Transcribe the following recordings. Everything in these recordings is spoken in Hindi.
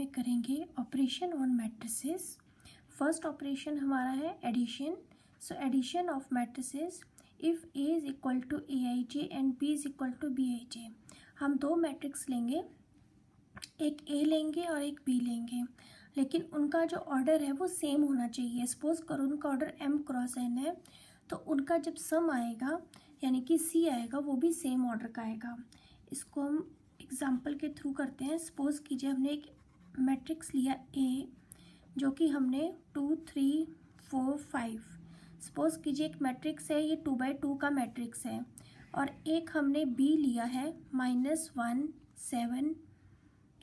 में करेंगे operation on matrices. First operation हमारा है addition. So addition of matrices if A is equal to A I J and B is equal to B I j. हम दो मैट्रिक्स लेंगे, एक ए लेंगे और एक बी लेंगे, लेकिन उनका जो ऑर्डर है वो सेम होना चाहिए। सपोज करो उनका ऑर्डर m क्रॉस n है, तो उनका जब सम आएगा यानी कि c आएगा वो भी सेम ऑर्डर का आएगा। इसको हम एग्जांपल के थ्रू करते हैं। सपोज कीजिए हमने एक मैट्रिक्स लिया a जो कि हमने 2 3 4 5। सपोज कीजिए एक मैट्रिक्स है, ये 2x2 का मैट्रिक्स है, और एक हमने b लिया है -1 7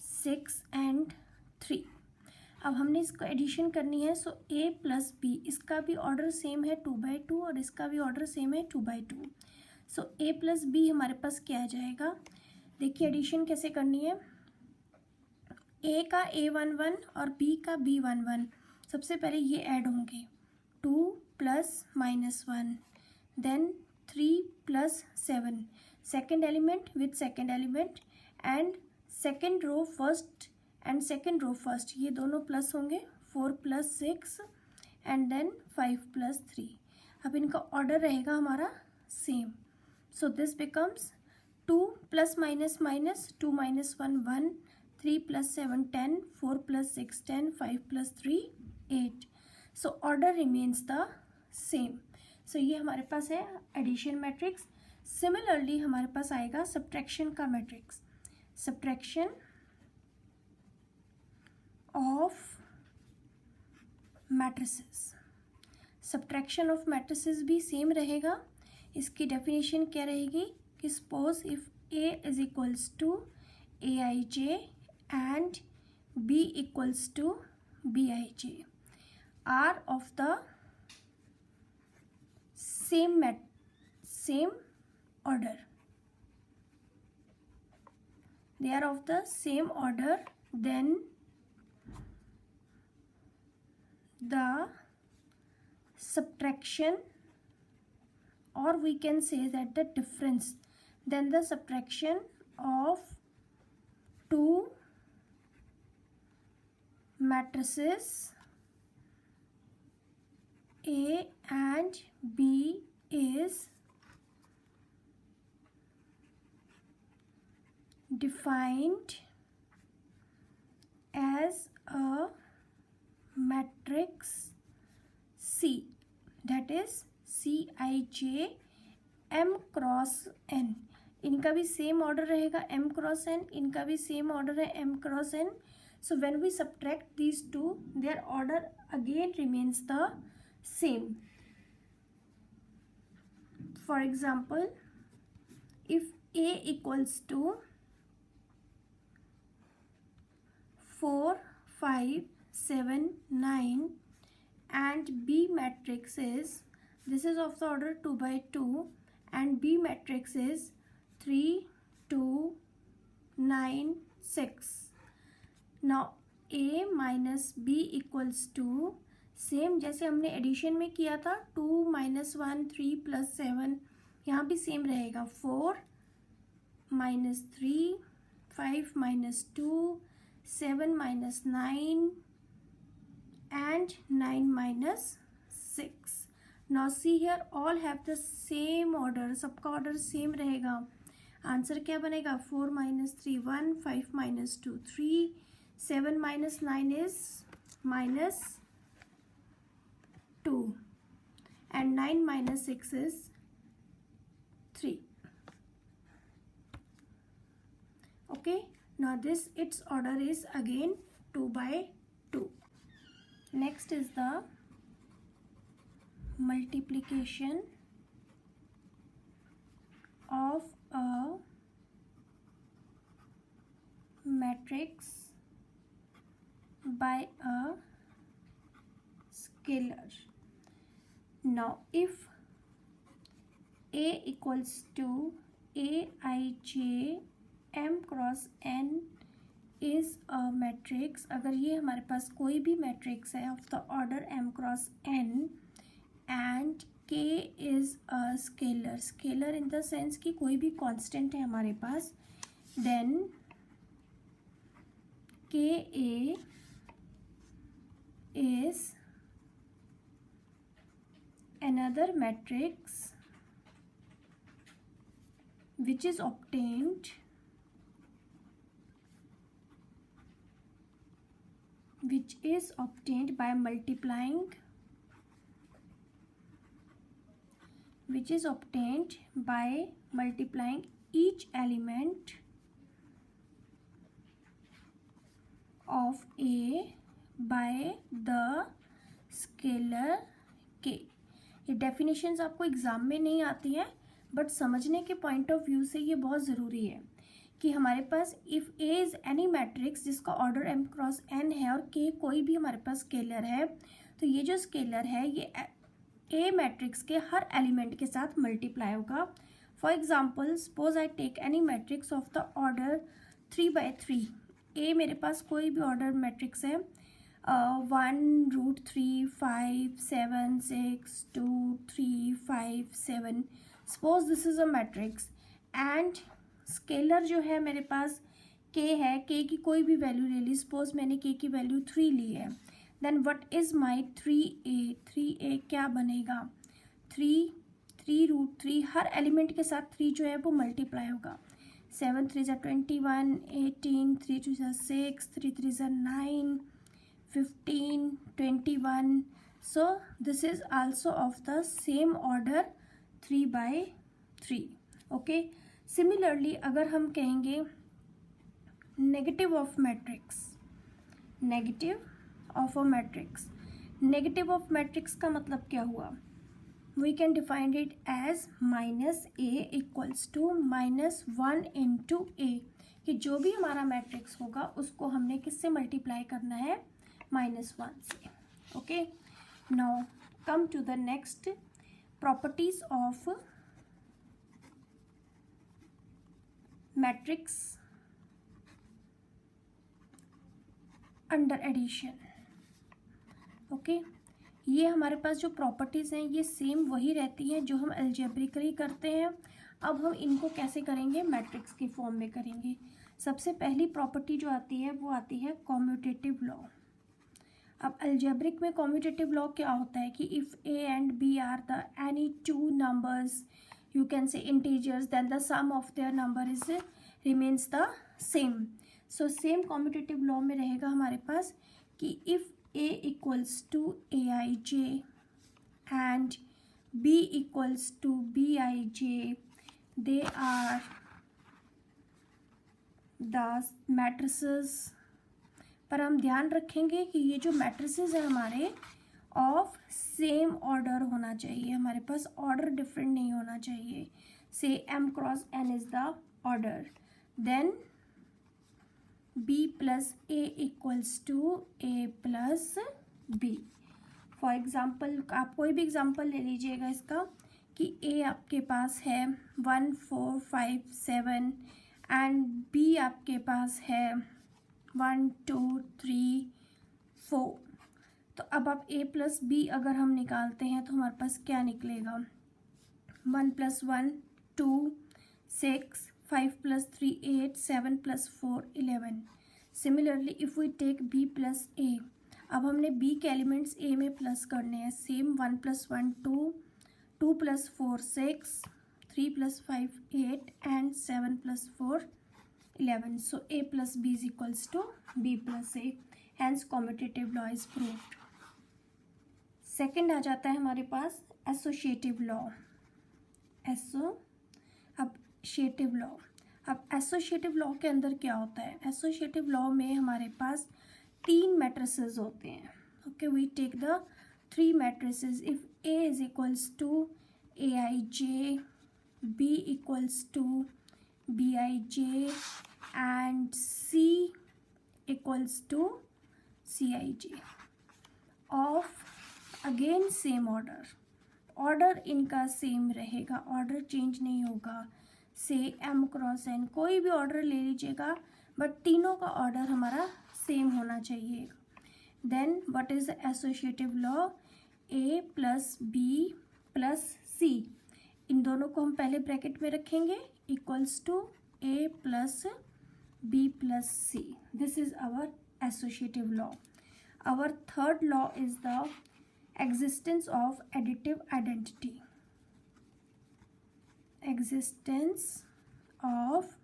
6 एंड 3। अब हमने इसको एडिशन करनी है। सो a प्लस बी, इसका भी ऑर्डर सेम है 2x2 और इसका भी ऑर्डर सेम है 2x2। So a plus B हमारे पास क्या आ जाएगा, देखिए एडिशन कैसे करनी है। a का a11 और b का b11, सबसे पहले ये ऐड होंगे 2 plus -1, then 3 plus 7, second element with second element, and second row first and second row first, ये दोनों प्लस होंगे 4 प्लस 6 एंड देन 5 प्लस 3। अब इनका ऑर्डर रहेगा हमारा same. So this becomes 2 plus minus minus 2 minus 1 1, 3 plus 7 10, 4 plus 6 10, 5 plus 3 8। So order remains the same. सो ये हमारे पास है एडिशन मैट्रिक्स। सिमिलरली हमारे पास आएगा सब्ट्रैक्शन का matrix. Subtraction of matrices, subtraction of matrices भी सेम रहेगा। इसकी डेफिनेशन क्या रहेगी कि suppose if a is equals to A I J and b equals to B I J are of the same order, they are of the same order, then the subtraction, or we can say that the difference, then the subtraction of two matrices A and B is defined as a matrix C, that is Cij m cross n। इनका भी सेम ऑर्डर रहेगा m क्रॉस n, इनका भी सेम ऑर्डर है m cross n। So when we subtract these two, their order again remains the same. For example, if A equals to 4 5 7 9 and B matrix is, this is of the order 2x2, and B matrix is 3 2 9 6. Now A minus B equals to, same जैसे हमने एडिशन में किया था 2 माइनस 1 3 प्लस 7, यहाँ भी सेम रहेगा 4 minus 3 5 minus 2 7 minus 9 and 9 minus 6. Now see here all have the same order, सबका ऑर्डर सेम रहेगा। आंसर क्या बनेगा 4 minus 3 1, 5 minus 2 3, 7 minus 9 is minus 2 and 9 minus 6 is 3. Okay, now this its order is again 2 by 2. Next is the multiplication of a matrix by a scalar. Now if A equals to Aij m cross n is a matrix, अगर ये हमारे पास कोई भी मैट्रिक्स है of the order m cross n and k is a scalar, scalar in the sense कि कोई भी कांस्टेंट है हमारे पास, then के ए is another matrix which is obtained by multiplying each element of A by the scalar के। ये डेफिनेशंस आपको एग्ज़ाम में नहीं आती हैं, बट समझने के पॉइंट ऑफ व्यू से ये बहुत ज़रूरी है कि हमारे पास if A is any matrix जिसका ऑर्डर m क्रॉस n है और k कोई भी हमारे पास स्केलर है, तो ये जो स्केलर है ये ए मैट्रिक्स के हर एलिमेंट के साथ मल्टीप्लाई होगा। For example suppose I take any matrix of the order 3/3। A मेरे पास कोई भी ऑर्डर मैट्रिक्स है 1√3 5 7 6 2 3 5 7। Suppose this is a matrix and scalar जो है मेरे पास k है, k की कोई भी वैल्यू ले ली। सपोज मैंने k की वैल्यू 3 ली है, then what is my 3a क्या बनेगा 3√3 हर एलिमेंट के साथ 3 जो है वो मल्टीप्लाई होगा। 7 3 21 18 3 2 6 3 3 9 15 21। so this is also of the same order 3/3। okay, similarly अगर हम कहेंगे नेगेटिव ऑफ मैट्रिक्स का मतलब क्या हुआ, we can define it as -a equals to -1 into A, कि जो भी हमारा मैट्रिक्स होगा उसको हमने किससे मल्टीप्लाई करना है -1 से। Okay, now come to the next properties of matrix under addition. Okay, ये हमारे पास जो प्रॉपर्टीज़ हैं ये सेम वही रहती हैं जो हम अलजेब्रिकली करते हैं। अब हम इनको कैसे करेंगे, मैट्रिक्स की फॉर्म में करेंगे। सबसे पहली प्रॉपर्टी जो आती है वो आती है कॉम्यूटेटिव लॉ। अब अलजेब्रिक में कॉम्यूटेटिव लॉ क्या होता है कि if A and B are the any two numbers, you can say integers, then the sum of their number is remains the same. So same commutative law में रहेगा हमारे पास कि if a equals to aij and b equals to bij, they are the matrices। पर हम ध्यान रखेंगे कि ये जो मैट्रिसेस है हमारे ऑफ सेम ऑर्डर होना चाहिए, हमारे पास ऑर्डर डिफरेंट नहीं होना चाहिए। Say m cross n is the order, then b plus a equals to a plus b। For example आप कोई भी एग्ज़ाम्पल ले लीजिएगा इसका कि a आपके पास है 1 4 5 7 एंड b आपके पास है 1 2 3 4। तो अब आप a प्लस b अगर हम निकालते हैं तो हमारे पास क्या निकलेगा, 1 + 1 2 6 5 + 3 8 7 + 4 11। Similarly if we take b plus a, अब हमने b के एलिमेंट्स a में प्लस करने हैं। Same 1 + 1 2 2 + 4 6 3 + 5 8 and 7 + 4 11। So a plus b is equals to b plus a, hence commutative law is proved. Second आ जाता है हमारे पास एसोशिएटिव लॉ। अब एसोशिएटिव लॉ के अंदर क्या होता है, एसोशिएटिव लॉ में हमारे पास 3 मैट्रिसेस होते हैं। Okay, we take the 3 matrices. If a is equals to aij, b equals to bij and c equals to cij of again same order इनका सेम रहेगा, ऑर्डर चेंज नहीं होगा। से m क्रॉस n कोई भी ऑर्डर ले लीजिएगा, बट तीनों का ऑर्डर हमारा सेम होना चाहिए। Then what is the associative law, a plus b plus c, इन दोनों को हम पहले ब्रैकेट में रखेंगे equals to a plus B plus C. This is our associative law. Our third law is the existence of additive identity. Existence of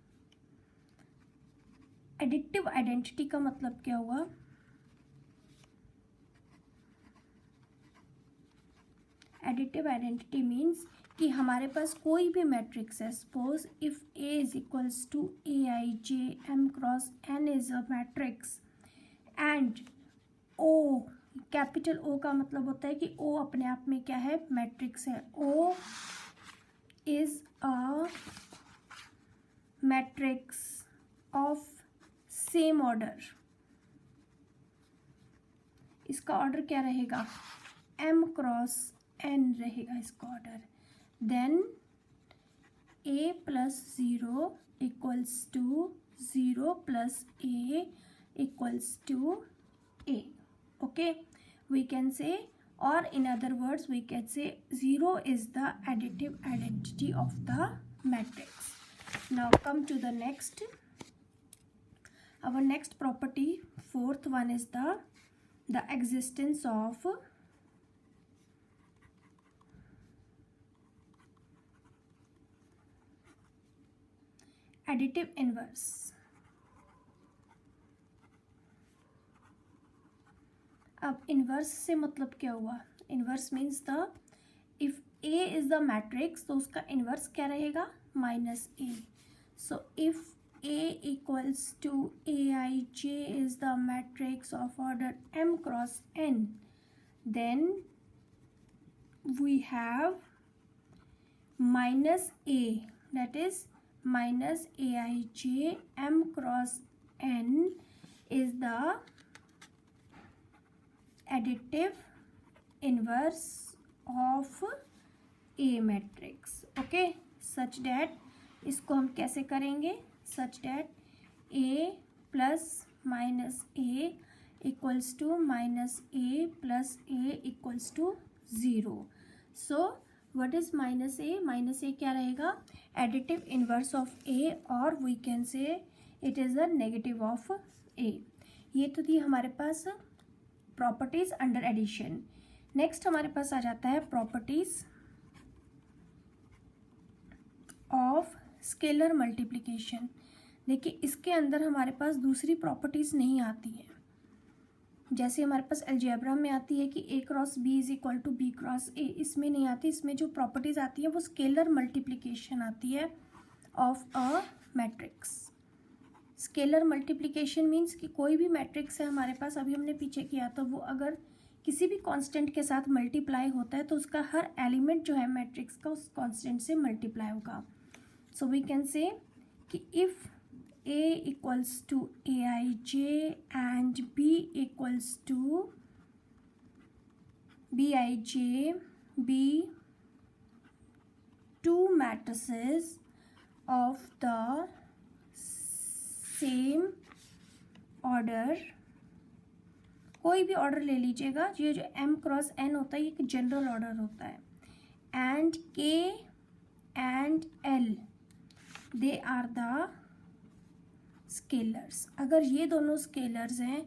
additive identity का मतलब क्या हुआ? एडिटिव आइडेंटिटी मीन्स कि हमारे पास कोई भी मैट्रिक्स है. Suppose if A is equals to A I j m cross n is a matrix and O, capital O का मतलब होता है कि ओ अपने आप में क्या है? मैट्रिक्स है. O is a matrix of same order. इसका ऑर्डर क्या रहेगा? एम क्रॉस एन रहेगा इसका order. Then A plus zero equals to zero plus A equals to A. Okay, we can say, और in other words we can say zero is the additive identity of the matrix. Now come to the next. Our next property, fourth one, is the existence of additive inverse. अब इन्वर्स से मतलब क्या हुआ? Inverse means the if A is the matrix तो उसका इन्वर्स क्या रहेगा? Minus A. So if A equals to Aij is the matrix of order m cross n, then we have minus A, that is minus Aij m cross n is the additive inverse of A matrix. Okay, such that इसको हम कैसे करेंगे? Such that A plus minus A equals to minus A plus A equals to 0. So what is minus A? Minus A क्या रहेगा? Additive inverse of A, or we can say it is a negative of A. ये तो थी हमारे पास properties under addition. Next हमारे पास आ जाता है properties of स्केलर मल्टीप्लिकेशन. देखिए इसके अंदर हमारे पास दूसरी प्रॉपर्टीज़ नहीं आती है. जैसे हमारे पास अलजेब्रा में आती है कि A cross B is equal to B cross A, इसमें नहीं आती. इसमें जो प्रॉपर्टीज़ आती है वो स्केलर मल्टीप्लिकेशन आती है of a matrix. Scalar multiplication means कि कोई भी मैट्रिक्स है हमारे पास, अभी हमने पीछे किया, तो वो अगर किसी भी कांस्टेंट के साथ मल्टीप्लाई होता है तो उसका हर एलिमेंट जो है मैट्रिक्स का उस कांस्टेंट से मल्टीप्लाई होगा. So we can say कि if A equals to Aij and B equals to Bij be two matrices of the same order. कोई भी ऑर्डर ले लीजिएगा, ये जो m क्रॉस n होता है ये एक जनरल ऑर्डर होता है. And K and L they are the scalars. अगर ये दोनों स्केलर्स हैं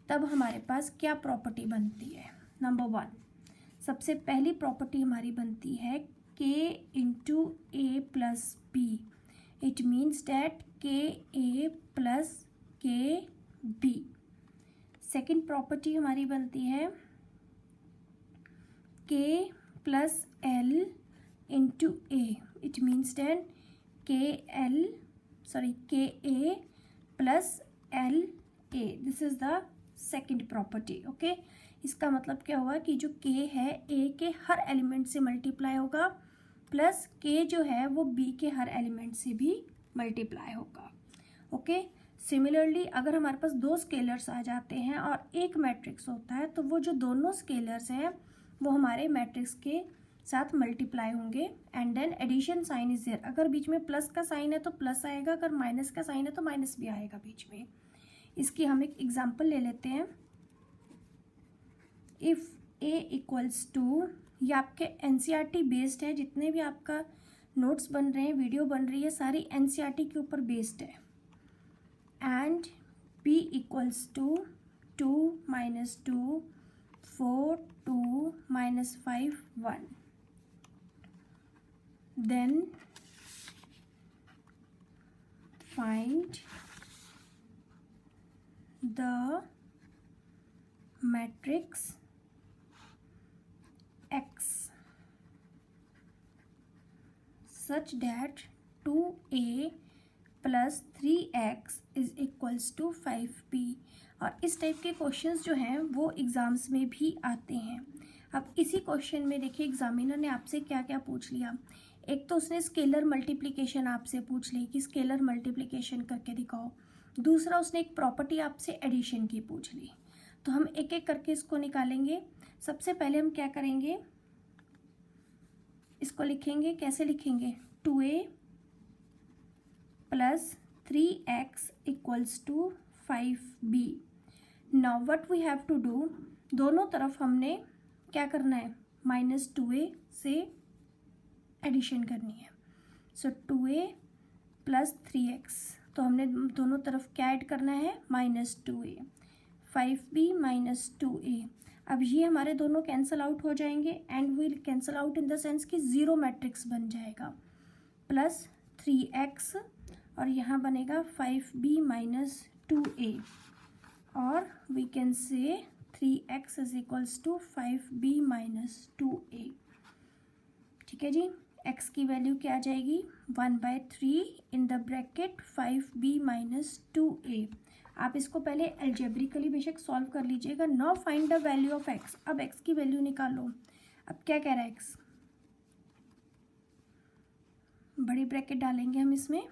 तब हमारे पास क्या प्रॉपर्टी बनती है? नंबर वन, सबसे पहली प्रॉपर्टी हमारी बनती है k into A plus B. It means that K A plus K B. Second property हमारी बनती है k plus L into A. It means that K A plus L A. This is the second property. Okay, इसका मतलब क्या हुआ कि जो के है ए के हर एलिमेंट से मल्टीप्लाई होगा, प्लस के जो है वो बी के हर एलिमेंट से भी मल्टीप्लाई होगा. ओके, सिमिलरली अगर हमारे पास दो स्केलर्स आ जाते हैं और एक मैट्रिक्स होता है तो वो जो दोनों स्केलर्स हैं वो हमारे मैट्रिक्स के साथ मल्टीप्लाई होंगे. And then addition sign is there. अगर बीच में प्लस का साइन है तो प्लस आएगा, अगर माइनस का साइन है तो माइनस भी आएगा बीच में. इसकी हम एक एग्जांपल ले लेते हैं. इफ़ ए इक्वल्स टू, ये आपके एनसीईआरटी बेस्ड है, जितने भी आपका नोट्स बन रहे हैं, वीडियो बन रही है, सारी एनसीईआरटी के ऊपर बेस्ड है. and p equals to 2 minus 2 4 2 minus 5 1. Then find the matrix X such that 2a plus 3x is equals to 5b। और इस टाइप के क्वेश्चंस जो हैं वो एग्ज़ाम्स में भी आते हैं। अब इसी क्वेश्चन में देखिए एग्जामिनर ने आपसे क्या क्या पूछ लिया। एक तो उसने स्केलर मल्टीप्लिकेशन आपसे पूछ ली कि स्केलर मल्टीप्लिकेशन करके दिखाओ। दूसरा उसने एक प्रॉपर्टी आपसे एडिशन की पूछ ली। तो हम एक एक करके इसको निकालेंगे। सबसे पहले हम क्या करेंगे, इसको लिखेंगे। कैसे लिखेंगे, 2a plus 3x equals to 5b। Now what we have to do, दोनों तरफ हमने क्या करना है, -2a से एडिशन करनी है। सो 2a प्लस 3x, तो हमने दोनों तरफ क्या ऐड करना है, -2a। 5b माइनस 2a, अब ये हमारे दोनों कैंसल आउट हो जाएंगे and will cancel out in the sense कि जीरो मैट्रिक्स बन जाएगा। प्लस 3x और यहाँ बनेगा 5b माइनस 2a, और वी कैन से 3x is equals to 5b minus 2a। ठीक है जी, x की वैल्यू क्या आ जाएगी, 1/3 in the bracket 5b minus 2a। आप इसको पहले एल्जेब्रिकली बेशक सॉल्व कर लीजिएगा। Now find the value of x। अब x की वैल्यू निकालो। अब क्या कह रहा है x, बड़ी ब्रैकेट डालेंगे हम इसमें,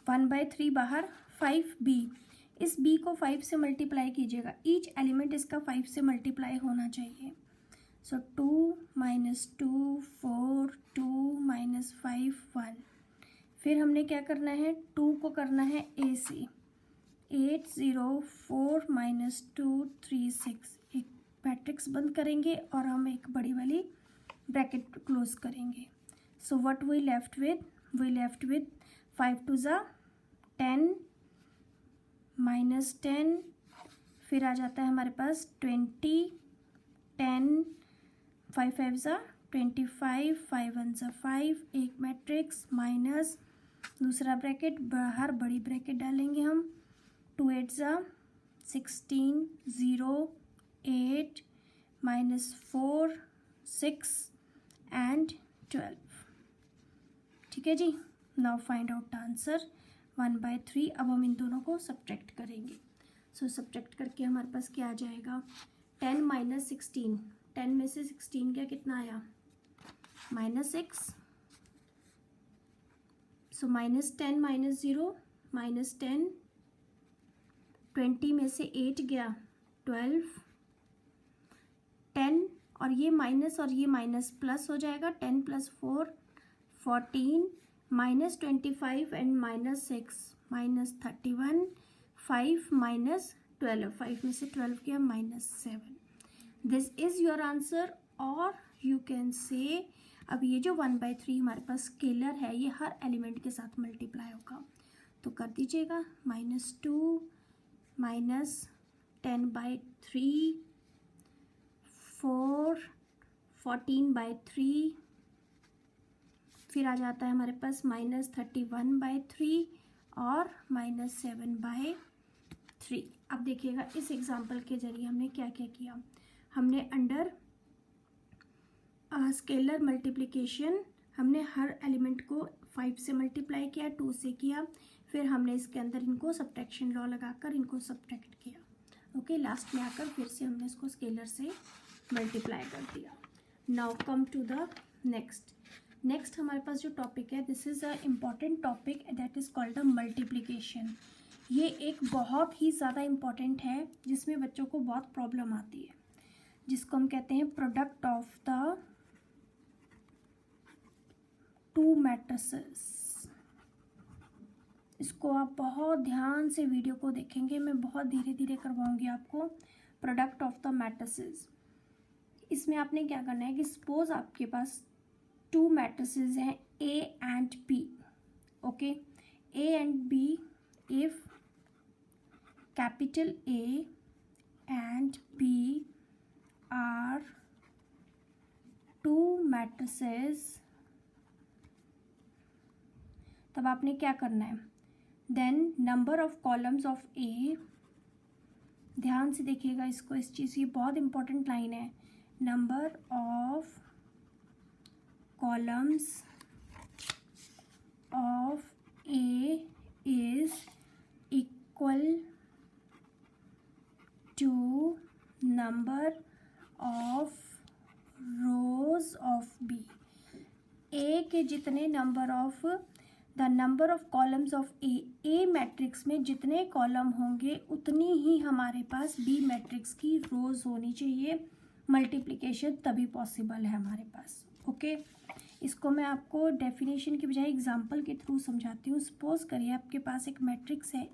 1/3 बाहर, 5b, इस b को 5 से मल्टीप्लाई कीजिएगा। ईच एलिमेंट इसका 5 से मल्टीप्लाई होना चाहिए। सो 2 माइनस 2 4 2 माइनस 5 1। फिर हमने क्या करना है, 2 को करना है a से, 8 0 4 माइनस 2 3 6। एक मैट्रिक्स बंद करेंगे और हम एक बड़ी वाली ब्रैकेट क्लोज करेंगे। So what we left with 5 2 ज़ा 10 माइनस 10, फिर आ जाता है हमारे पास 20 10 5 5 ज़ा 25 5 1 ज़ा 5, एक मैट्रिक्स माइनस दूसरा ब्रैकेट बाहर, बड़ी ब्रैकेट डालेंगे हम, 2 8 ज़ा 16 0 8 माइनस 4 6 एंड 12। ठीक है जी, now find out the answer 1/3। अब हम इन दोनों को सब्ट्रैक्ट करेंगे। सो सब्ट्रैक्ट करके हमारे पास क्या आ जाएगा, 10 माइनस 16, 10 में से 16 क्या कितना आया, -6। सो -10 माइनस 0 -10, 20 में से 8 गया 12, 10 और ये माइनस प्लस हो जाएगा, 10 + 4 14, -25 एंड -6 -31, 5 माइनस 12, 5 में से 12 गया -7। This is your answer. और यू कैन से, अब ये जो 1/3 हमारे पास स्केलर है, ये हर एलिमेंट के साथ मल्टीप्लाई होगा, तो कर दीजिएगा, -2 माइनस 10/3 4 14/3, फिर आ जाता है हमारे पास -31/3 और -7/3। अब देखिएगा इस एग्जाम्पल के जरिए हमने क्या क्या किया। हमने अंडर स्केलर मल्टीप्लिकेशन हमने हर एलिमेंट को 5 से मल्टीप्लाई किया, 2 से किया, फिर हमने इसके अंदर इनको सब्ट्रैक्शन लॉ लगाकर इनको सब्ट्रैक्ट किया। ओके, लास्ट में आकर फिर से हमने इसको स्केलर से मल्टीप्लाई कर दिया। Now come to the next हमारे पास जो टॉपिक है, this is a important topic that is called a multiplication. ये एक बहुत ही ज़्यादा इम्पॉर्टेंट है जिसमें बच्चों को बहुत प्रॉब्लम आती है, जिसको हम कहते हैं product of the two matrices. इसको आप बहुत ध्यान से वीडियो को देखेंगे, मैं बहुत धीरे धीरे करवाऊंगी आपको। प्रोडक्ट ऑफ द मैट्रिसेस, इसमें आपने क्या करना है कि सपोज आपके पास 2 मैट्रिसेस हैं A and B। Okay, A and B, if capital A and B are two matrices, तब आपने क्या करना है, then number of columns of A, ध्यान से देखिएगा इसको, इस चीज़ की बहुत इंपॉर्टेंट लाइन है, number of columns of A is equal to number of rows of B। A के जितने number of the number of columns of A matrix में जितने कॉलम होंगे उतनी ही हमारे पास बी मैट्रिक्स की रोज होनी चाहिए। मल्टीप्लिकेशन तभी पॉसिबल है हमारे पास। ओके, इसको मैं आपको डेफिनेशन की बजाय एग्जांपल के थ्रू समझाती हूँ। सपोज करिए आपके पास एक मैट्रिक्स है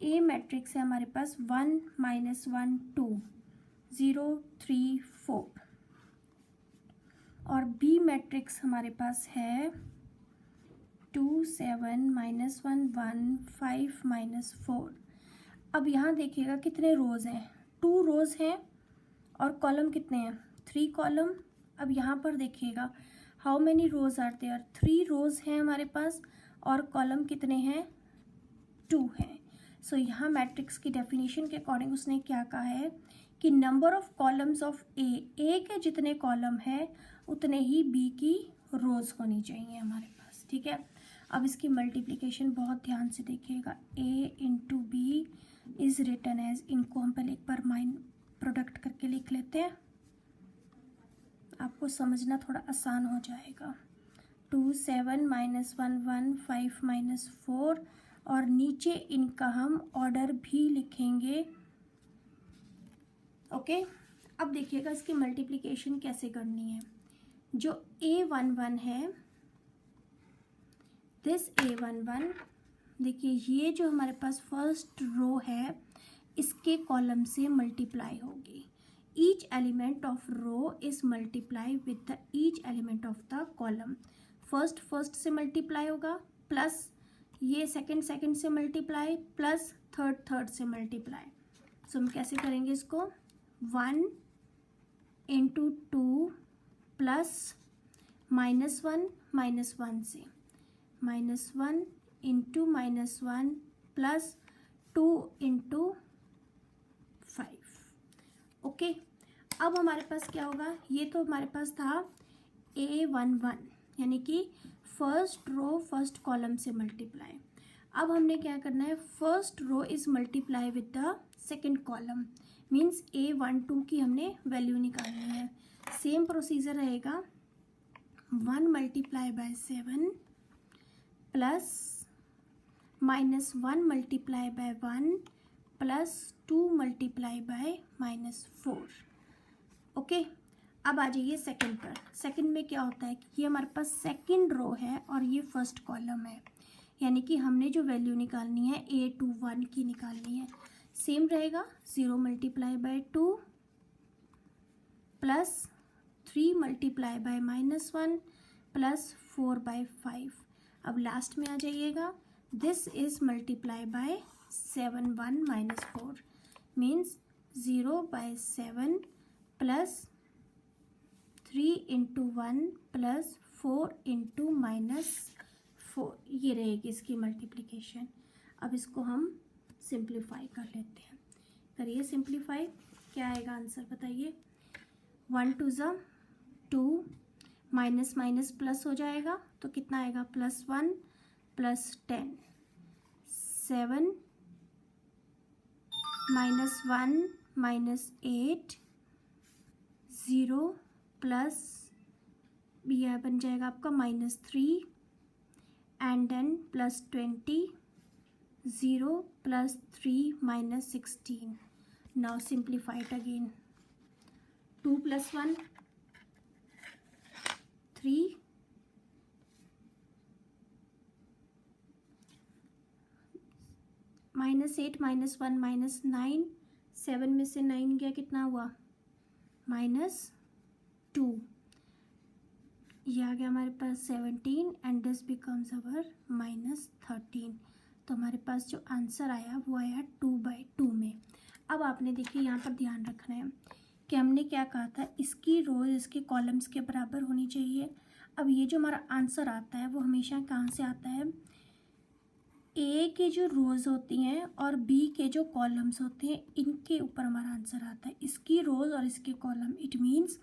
ए मैट्रिक्स है हमारे पास 1 -1 2 0 3 4, और बी मैट्रिक्स हमारे पास है 2 7 -1 1 5 -4। अब यहाँ देखिएगा कितने रोज हैं, 2 रोज हैं और कॉलम कितने हैं, 3 कॉलम। अब यहाँ पर देखिएगा how many rows are there, 3 rows हैं हमारे पास और कॉलम कितने हैं, 2 हैं। सो यहाँ मैट्रिक्स की डेफिनेशन के अकॉर्डिंग उसने क्या कहा है कि नंबर ऑफ कॉलम्स ऑफ ए के जितने कॉलम है उतने ही बी की रोज होनी चाहिए हमारे पास। ठीक है, अब इसकी मल्टीप्लिकेशन बहुत ध्यान से देखिएगा, a into B is written as, इनको हम पहले एक बार माइंड प्रोडक्ट करके लिख लेते हैं, आपको समझना थोड़ा आसान हो जाएगा। 2 7 -1 1 5 -4, और नीचे इनका हम ऑर्डर भी लिखेंगे। ओके, अब देखिएगा इसकी मल्टीप्लिकेशन कैसे करनी है। जो A11 है, दिस A11, देखिए ये जो हमारे पास फर्स्ट रो है इसके कॉलम से मल्टीप्लाई होगी। Each element of row is multiply with the each element of the column. First से मल्टीप्लाई होगा, प्लस ये सेकंड से मल्टीप्लाई, प्लस थर्ड से मल्टीप्लाई। सो हम कैसे करेंगे इसको, 1 इंटू 2 प्लस -1 से, -1 इंटू -1 प्लस 2 इंटू 5। ओके, अब हमारे पास क्या होगा, ये तो हमारे पास था A11 यानी कि फर्स्ट रो फर्स्ट कॉलम से मल्टीप्लाई। अब हमने क्या करना है, first row is multiply with the second column, means A12 की हमने वैल्यू निकालनी है। सेम प्रोसीजर रहेगा, 1 multiply by 7 plus -1 multiply by 1 plus 2 multiply by -4। Okay, अब आ जाइए सेकंड पर। सेकंड में क्या होता है कि ये हमारे पास सेकंड रो है और ये फर्स्ट कॉलम है, यानी कि हमने जो वैल्यू निकालनी है A21 की निकालनी है। सेम रहेगा, 0 multiply by 2 plus 3 multiply by -1 plus 4 by 5। अब लास्ट में आ जाइएगा, this is multiply by 7 1 -4 means 0 by 7 plus 3 into 1 plus 4 into -4, ये रहेगी इसकी मल्टीप्लिकेशन। अब इसको हम सिंप्लीफाई कर लेते हैं, करिए सिंप्लीफाई, क्या आएगा आंसर बताइए। 1 2 ज़ा 2, माइनस प्लस हो जाएगा तो कितना आएगा, +1 प्लस 10, 7 -1 -8 0 प्लस यह बन जाएगा आपका -3 and then +20, 0 plus 3 -16। Now simplify it again, 2 + 1 3 -8 -1 -9, 7 में से 9 गया, कितना हुआ, -2, ये आ गया हमारे पास 17 एंड दिस बिकम्स अवर -13। तो हमारे पास जो आंसर आया वो आया 2/2 में। अब आपने देखिए यहाँ पर ध्यान रखना है कि हमने क्या कहा था, इसकी रोज इसके कॉलम्स के बराबर होनी चाहिए। अब ये जो हमारा आंसर आता है वो हमेशा कहाँ से आता है, ए के जो रोज़ होती हैं और बी के जो कॉलम्स होते हैं इनके ऊपर हमारा आंसर आता है, इसकी रोज़ और इसके कॉलम। इट मीन्स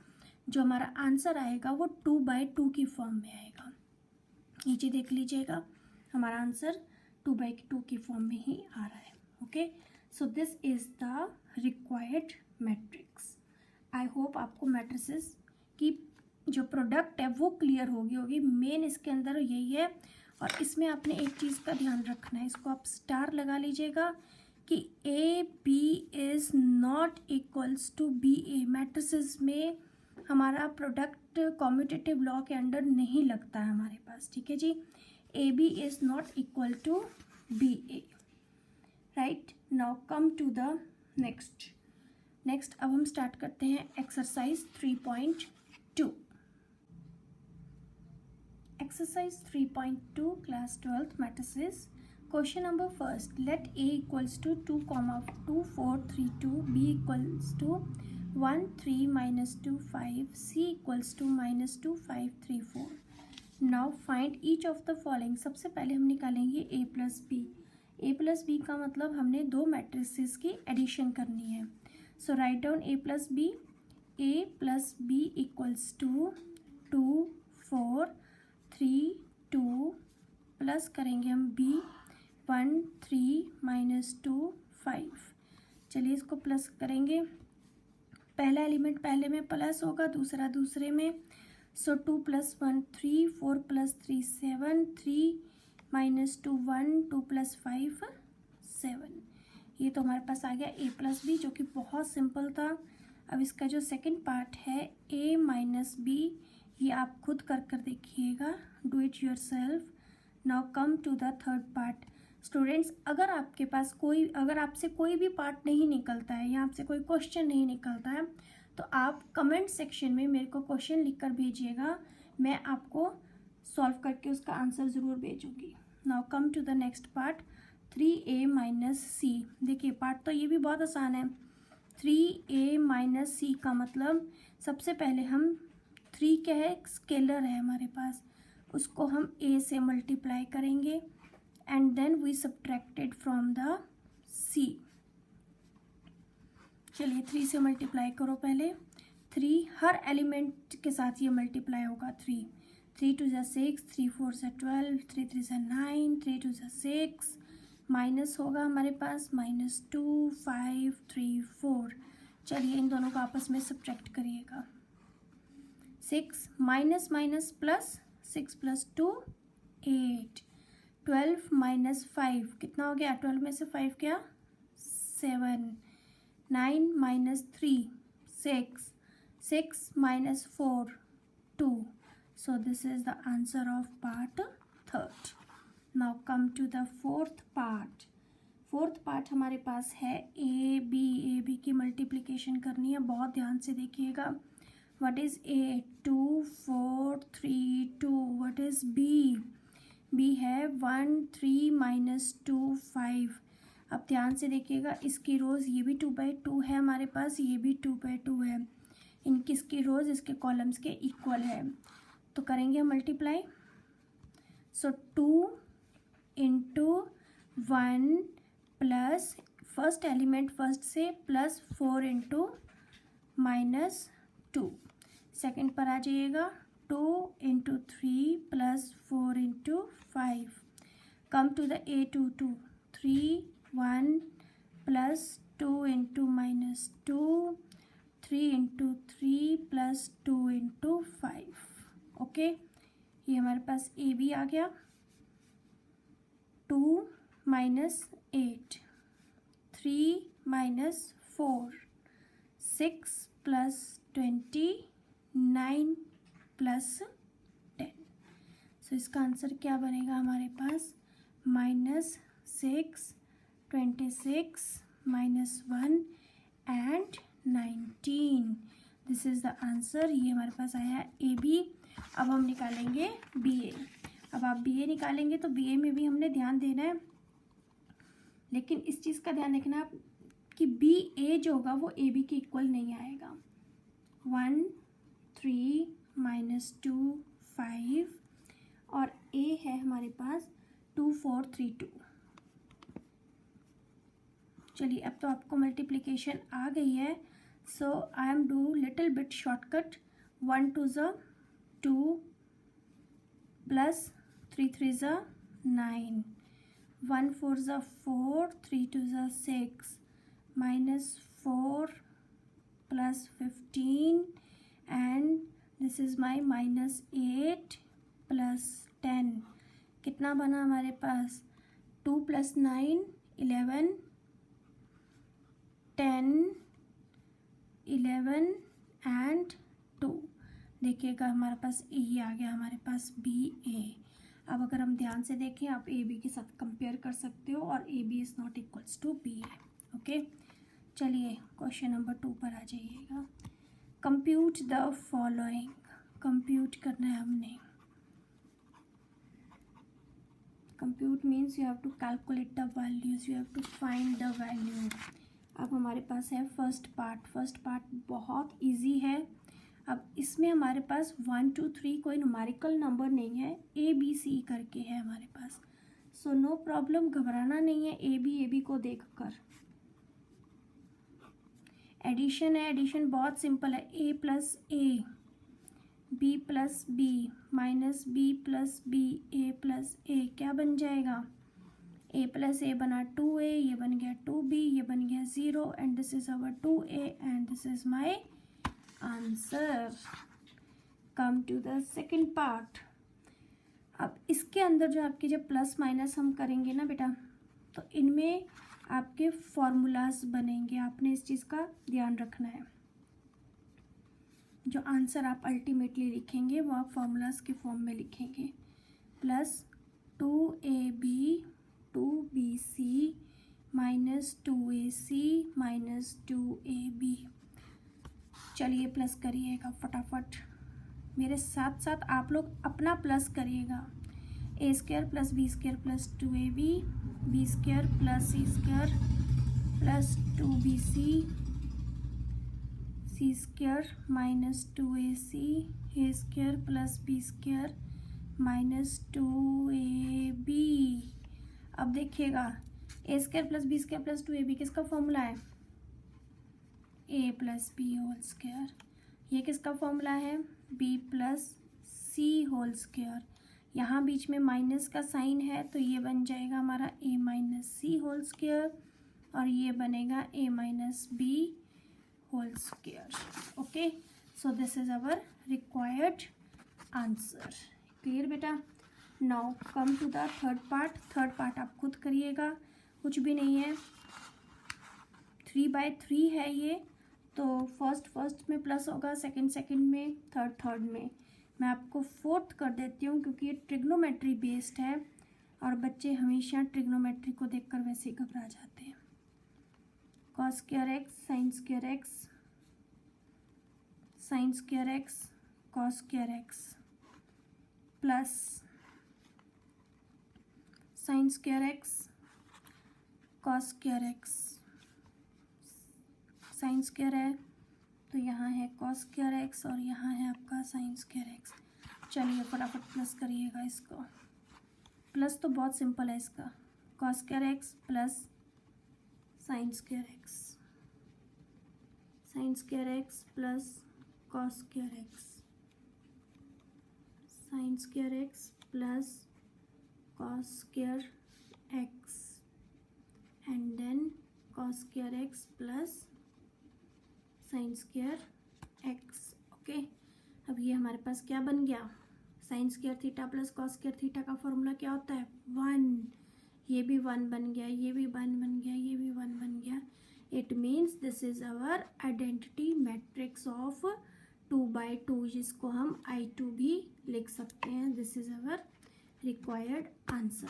जो हमारा आंसर आएगा वो 2/2 की फॉर्म में आएगा। नीचे देख लीजिएगा, हमारा आंसर 2/2 की फॉर्म में ही आ रहा है। Okay, so this is the required matrix. I hope आपको मैट्रिसेस की जो प्रोडक्ट है वो क्लियर होगी। मेन इसके अंदर यही है। और इसमें आपने एक चीज़ का ध्यान रखना है, इसको आप स्टार लगा लीजिएगा कि A B is not equals to B A. Matrices में हमारा प्रोडक्ट कॉम्यूटेटिव लॉ के अंडर नहीं लगता है हमारे पास, ठीक है जी। A B is not equal to B A, right. Now come to the next अब हम स्टार्ट करते हैं exercise 3.2। Exercise 3.2 class 12th matrices. Question number first. Let A equals to 2, 2, 4, 3, 2. B equals to 1, 3, minus 2, 5. C equals to minus 2, 5, 3, 4. Now find each of the following. सबसे पहले हम निकालेंगे A plus B. A plus B का मतलब हमने दो मैट्रिसेस की एडिशन करनी है। So write down A plus B. A plus B equals to 2, 4, 3, 2 plus करेंगे हम B 1, 3 minus 2, 5। चलिए इसको प्लस करेंगे। पहला एलिमेंट पहले में प्लस होगा, दूसरा दूसरे में। सो 2 + 1 3, 4 + 3 7, 3 minus 2 1, 2 + 5 7। ये तो हमारे पास आ गया A plus B, जो कि बहुत सिंपल था। अब इसका जो सेकंड पार्ट है A minus B, ये आप खुद कर देखिएगा, do it yourself. Now come to the third part. Students, अगर आपसे कोई भी पार्ट नहीं निकलता है या आपसे कोई क्वेश्चन नहीं निकलता है तो आप कमेंट सेक्शन में मेरे को क्वेश्चन लिखकर भेजिएगा, मैं आपको सॉल्व करके उसका आंसर ज़रूर भेजूँगी। Now come to the next part 3A minus C। देखिए पार्ट तो ये भी बहुत आसान है। 3A minus C का मतलब सबसे पहले हम 3 क्या है, स्केलर है हमारे पास, उसको हम A से मल्टीप्लाई करेंगे and then we subtracted from the C। चलिए 3 से मल्टीप्लाई करो पहले। 3 हर एलिमेंट के साथ ये मल्टीप्लाई होगा। 3 2 ज़ा 6, 3 4 ज़ा 12, 3 3 ज़ा 9, 3 2 ज़ा 6, माइनस होगा हमारे पास -2 5 3 4। चलिए इन दोनों को आपस में सब्ट्रैक्ट करिएगा। 6 माइनस माइनस प्लस, 6 + 2 8, 12 - 5 कितना हो गया, 12 में से 5 क्या 7, 9 - 3 6, 6 - 4 2। So this is the answer of part third. Now come to the fourth part. Fourth part हमारे पास है ए बी की मल्टीप्लिकेशन करनी है, बहुत ध्यान से देखिएगा। What is A? 2 4 3 2। What is B? B है 1 3 - 2 5। अब ध्यान से देखिएगा, इसकी रोज़ ये भी 2/2 है हमारे पास, ये भी 2/2 है। इसकी रोज़ इसके कॉलम्स के इक्वल है, तो करेंगे हम multiply. So 2 × 1 plus first element first से प्लस 4 × -2। सेकंड पर आ जाइएगा 2 × 3 plus 4 × 5। Come to the A2 2 3 1 plus 2 × -2 3 × 3 plus 2 × 5। Okay, ये हमारे पास ए बी आ गया। 2 - 8 3 - 4 6 + 20 9 + 10। सो इसका आंसर क्या बनेगा हमारे पास, -6 26 -1 and 19। This is the answer. ये हमारे पास आया है ए बी। अब हम निकालेंगे बी ए। अब आप बी ए निकालेंगे तो बी ए में भी हमने ध्यान देना है लेकिन इस चीज़ का ध्यान रखना आप कि बी ए जो होगा वो ए बी के इक्वल नहीं आएगा। 1 3 -2 5 और ए है हमारे पास 2 4 3 2। चलिए अब तो आपको मल्टीप्लिकेशन आ गई है, so I am do little bit shortcut. 1 2 ज़ा 2 प्लस 3 3 ज़ा 9, 1 4 ज़ा 4, 3 2 ज़ा 6, -4 plus 15 and this is my -8 plus 10। कितना बना हमारे पास? 2 + 9 11, 10 11 एंड 2। देखिएगा हमारे पास ए आ गया, हमारे पास बी ए। अब अगर हम ध्यान से देखें, आप ए बी के साथ कंपेयर कर सकते हो और A B is not equals to B A. Okay, चलिए क्वेश्चन नंबर 2 पर आ जाइएगा। Compute the following. कंप्यूट करना है हमने। Compute means you have to calculate the values, you have to find the value. अब हमारे पास है फर्स्ट पार्ट। फर्स्ट पार्ट बहुत इजी है। अब इसमें हमारे पास 1 2 3 कोई न्यूमेरिकल नंबर नहीं है, ए बी सी करके है हमारे पास। सो नो प्रॉब्लम, घबराना नहीं है ए बी को देखकर। एडिशन है, एडिशन बहुत सिंपल है। A plus A, B plus B, minus B plus B, A plus A, क्या बन जाएगा? ए प्लस ए बना 2a, ये बन गया 2b, ये बन गया 0 and this is our 2a and this is my answer. Come to the second part. अब इसके अंदर जो आपके जब प्लस माइनस हम करेंगे ना बेटा, तो इनमें आपके फॉर्मूलाज बनेंगे। आपने इस चीज़ का ध्यान रखना है। जो आंसर आप अल्टीमेटली लिखेंगे वो आप फॉर्मूलाज के फॉर्म में लिखेंगे। Plus 2ab 2bc -2ac -2ab। चलिए प्लस करिएगा फटाफट, मेरे साथ साथ आप लोग अपना प्लस करिएगा। a² + b² + 2ab, b² + c² + 2bc, c² -2ac, a² + b² -2ab। अब देखिएगा a² + b² + 2ab किसका फॉर्मूला है? a + b²। ये किसका फॉर्मूला है? b + c²। यहाँ बीच में माइनस का साइन है तो ये बन जाएगा हमारा a - c² और ये बनेगा a - b²। Okay, so this is our required answer. Clear बेटा? Now come to the third part. Third part आप खुद करिएगा, कुछ भी नहीं है। 3/3 है ये, तो फर्स्ट में प्लस होगा, सेकंड में, थर्ड में। मैं आपको फोर्थ कर देती हूँ क्योंकि ये ट्रिग्नोमेट्री बेस्ड है और बच्चे हमेशा ट्रिग्नोमेट्री को देखकर वैसे ही घबरा जाते हैं। cos² x sin² x, sin² x cos² x plus sin² x cos² x। sin² है तो यहाँ है cos² x और यहाँ है आपका sin² x। चलिए फटाफट प्लस करिएगा इसको। प्लस तो बहुत सिंपल है इसका, cos² x plus sin² x, sin² x plus cos² x, sin² x plus cos² x and then cos² x plus sin² x। ओके, अब ये हमारे पास क्या बन गया? sin² theta plus cos² theta का फॉर्मूला क्या होता है? 1। ये भी 1 बन गया, ये भी 1 बन गया, ये भी 1 बन गया। It means this is our identity matrix of 2/2, जिसको हम I2 भी लिख सकते हैं। This is our required answer.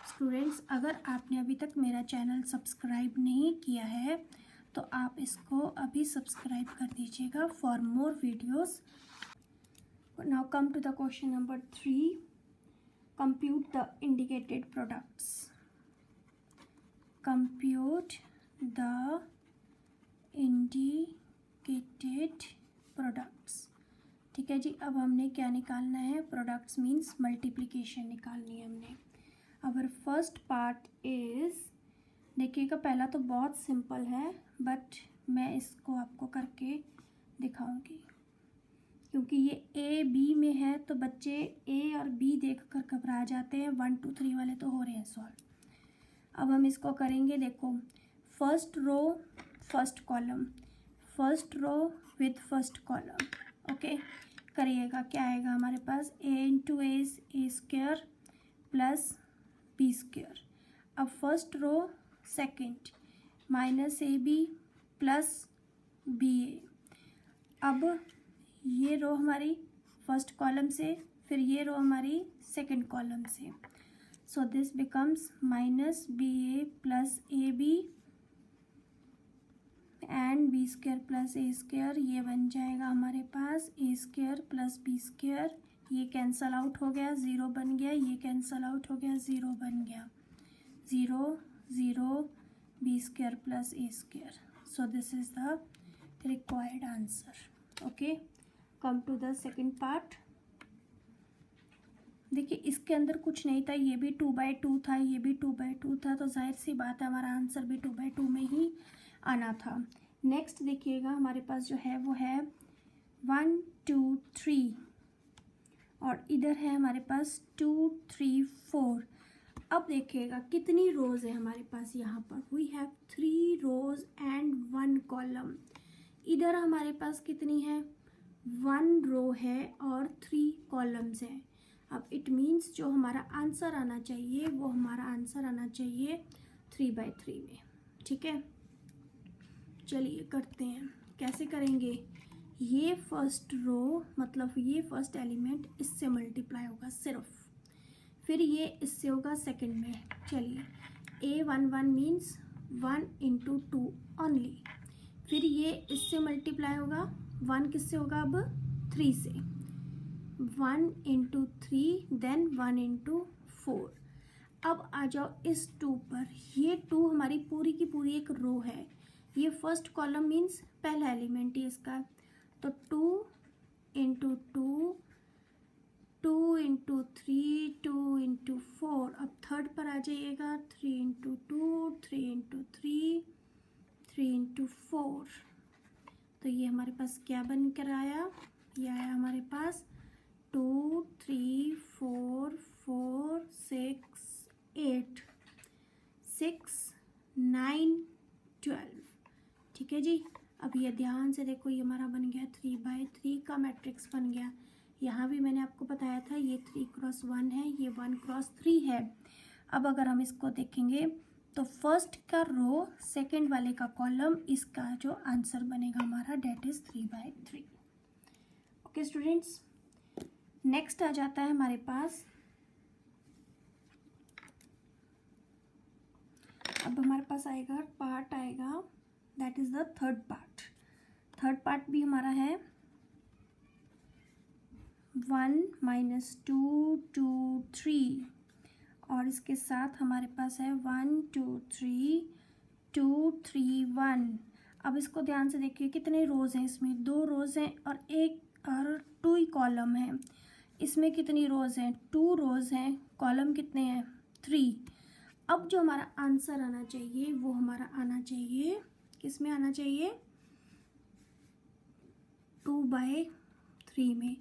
Students, अगर आपने अभी तक मेरा चैनल सब्सक्राइब नहीं किया है तो आप इसको अभी सब्सक्राइब कर दीजिएगा for more videos. Now come to the question number 3। Compute the indicated products. Compute the indicated products. ठीक है जी, अब हमने क्या निकालना है, प्रोडक्ट्स मीन्स मल्टीप्लिकेशन निकालनी है हमने। अवर फर्स्ट पार्ट इज, देखिएगा पहला तो बहुत सिंपल है बट मैं इसको आपको करके दिखाऊंगी क्योंकि ये ए बी में है तो बच्चे ए और बी देखकर घबरा जाते हैं, 1 2 3 वाले तो हो रहे हैं सॉल्व। अब हम इसको करेंगे, देखो first row first column, first row with first column. Okay, करिएगा, क्या आएगा हमारे पास, A into A square plus B square. अब first row second minus A B plus B A. अब ये रो हमारी फर्स्ट कॉलम से, फिर ये रो हमारी सेकंड कॉलम से, so this becomes minus B A plus A B and B square plus A square. ये बन जाएगा हमारे पास A square plus B square, ये कैंसल आउट हो गया, ज़ीरो बन गया, ये कैंसल आउट हो गया, ज़ीरो बन गया, zero zero B square plus A square. So this is the required answer. Okay, come to the second part. देखिए इसके अंदर कुछ नहीं था, ये भी 2/2 था, ये भी 2/2 था, तो जाहिर सी बात है हमारा आंसर भी 2/2 में ही आना था। नेक्स्ट देखिएगा हमारे पास जो है वो है 1 2 3 और इधर है हमारे पास 2 3 4। अब देखिएगा कितनी रोज है हमारे पास, यहाँ पर we have 3 rows and 1 column. इधर हमारे पास कितनी है, 1 रो है और 3 कॉलम्स हैं। अब इट मीन्स जो हमारा आंसर आना चाहिए वो हमारा आंसर आना चाहिए 3/3 में। ठीक है, चलिए करते हैं, कैसे करेंगे, ये फर्स्ट रो मतलब ये फर्स्ट एलिमेंट इससे मल्टीप्लाई होगा सिर्फ, फिर ये इससे होगा सेकंड में। चलिए A11 मीन्स 1 इंटू 2 ओनली, फिर ये इससे मल्टीप्लाई होगा, 1 किससे होगा अब 3 से, 1 इंटू 3 देन 1 इंटू 4। अब आ जाओ इस 2 पर, ये 2 हमारी पूरी की पूरी एक रो है, ये फर्स्ट कॉलम मीन्स पहला एलिमेंट ही इसका, तो 2 इंटू 2 2 इंटू 3 2 इंटू 4। अब थर्ड पर आ जाइएगा, 3 इंटू 2 3 इंटू 3 3 इंटू 4। तो ये हमारे पास क्या बन कर आया, ये आया हमारे पास 2 3 4 4 6 8 6 9 12। ठीक है जी, अब ये ध्यान से देखो, ये हमारा बन गया 3/3 का मैट्रिक्स बन गया। यहाँ भी मैंने आपको बताया था ये 3x1 है, ये 1x3 है। अब अगर हम इसको देखेंगे तो फर्स्ट का रो सेकंड वाले का कॉलम, इसका जो आंसर बनेगा हमारा that is 3/3। Okay students, next आ जाता है हमारे पास, अब हमारे पास आएगा पार्ट आएगा that is the third part. Third part भी हमारा है 1 - 2 2 3 और इसके साथ हमारे पास है 1 2 3 2 3 1। अब इसको ध्यान से देखिए कितने रोज़ हैं, इसमें 2 रोज़ हैं और 2 ही कॉलम हैं। इसमें कितनी रोज़ हैं, 2 रोज़ हैं, कॉलम कितने हैं 3। अब जो हमारा आंसर आना चाहिए वो हमारा आना चाहिए, किस में आना चाहिए, 2/3 में।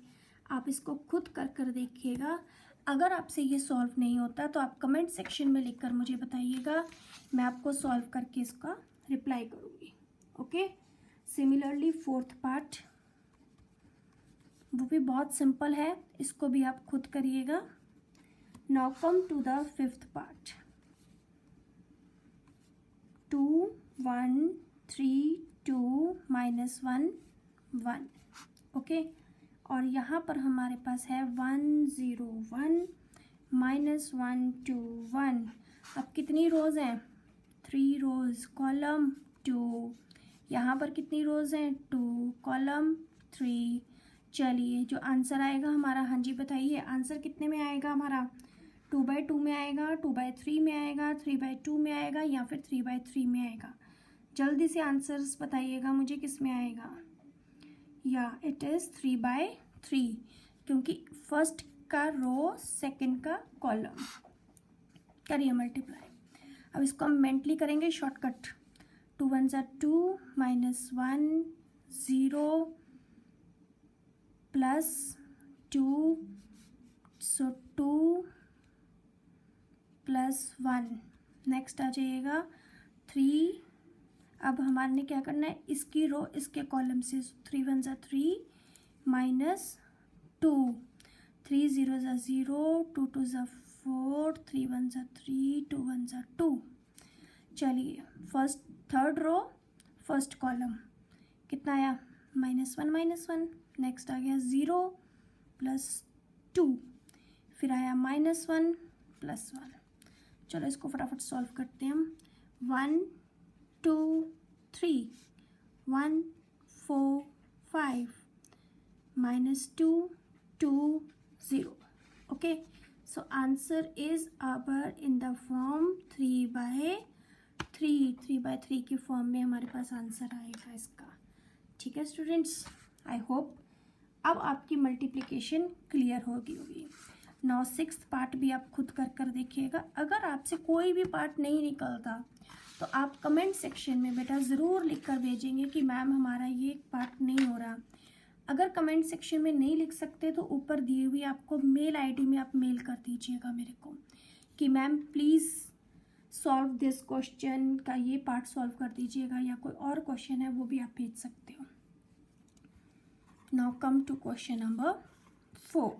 आप इसको खुद कर देखिएगा, अगर आपसे ये सॉल्व नहीं होता तो आप कमेंट सेक्शन में लिखकर मुझे बताइएगा, मैं आपको सॉल्व करके इसका रिप्लाई करूँगी। ओके, सिमिलरली फोर्थ पार्ट वो भी बहुत सिंपल है, इसको भी आप खुद करिएगा। Now come to the fifth part, 2 1 3 2 -1 1। Okay, और यहाँ पर हमारे पास है 1 0 1 -1 2 1। अब कितनी रोज़ हैं, 3 रोज़, कॉलम 2। यहाँ पर कितनी रोज़ हैं, 2, कॉलम 3। चलिए जो आंसर आएगा हमारा, हाँ जी बताइए आंसर कितने में आएगा हमारा, 2/2 में आएगा, 2/3 में आएगा, 3/2 में आएगा या फिर 3/3 में आएगा? जल्दी से आंसर्स बताइएगा मुझे, किस में आएगा? या इट इज़ 3/3, क्योंकि फर्स्ट का रो सेकंड का कॉलम। करिए मल्टीप्लाई। अब इसको हम मेंटली करेंगे शॉर्टकट। 2 1 ज़ा 2 -1 0 +2, सो 2 +1। नेक्स्ट आ जाइएगा 3। अब हमारे ने क्या करना है, इसकी रो इसके कॉलम से। 3 1 ज़ा 3 -2, 3 0 ज़ा 0, 2 2 ज़ा 4, 3 1 ज़ा 3, 2 1 ज़ा 2। चलिए थर्ड रो फर्स्ट कॉलम कितना आया? -1 -1। नेक्स्ट आ गया 0 +2, फिर आया -1 +1। चलो इसको फटाफट सॉल्व करते हैं हम। 1 2 3 1 4 5 -2 2 0। Okay, so answer is our in the form 3/3। 3/3 की फॉर्म में हमारे पास आंसर आएगा इसका। ठीक है स्टूडेंट्स, आई होप अब आपकी मल्टीप्लिकेशन क्लियर होगी। 9 6 पार्ट भी आप खुद कर देखिएगा। अगर आपसे कोई भी पार्ट नहीं निकलता तो आप कमेंट सेक्शन में बेटा ज़रूर लिख कर भेजेंगे कि मैम हमारा ये पार्ट नहीं हो रहा। अगर कमेंट सेक्शन में नहीं लिख सकते तो ऊपर दी हुई आपको मेल आईडी में आप मेल कर दीजिएगा मेरे को कि ma'am please solve this question का ये पार्ट सॉल्व कर दीजिएगा, या कोई और क्वेश्चन है वो भी आप भेज सकते हो। Now come to question number 4।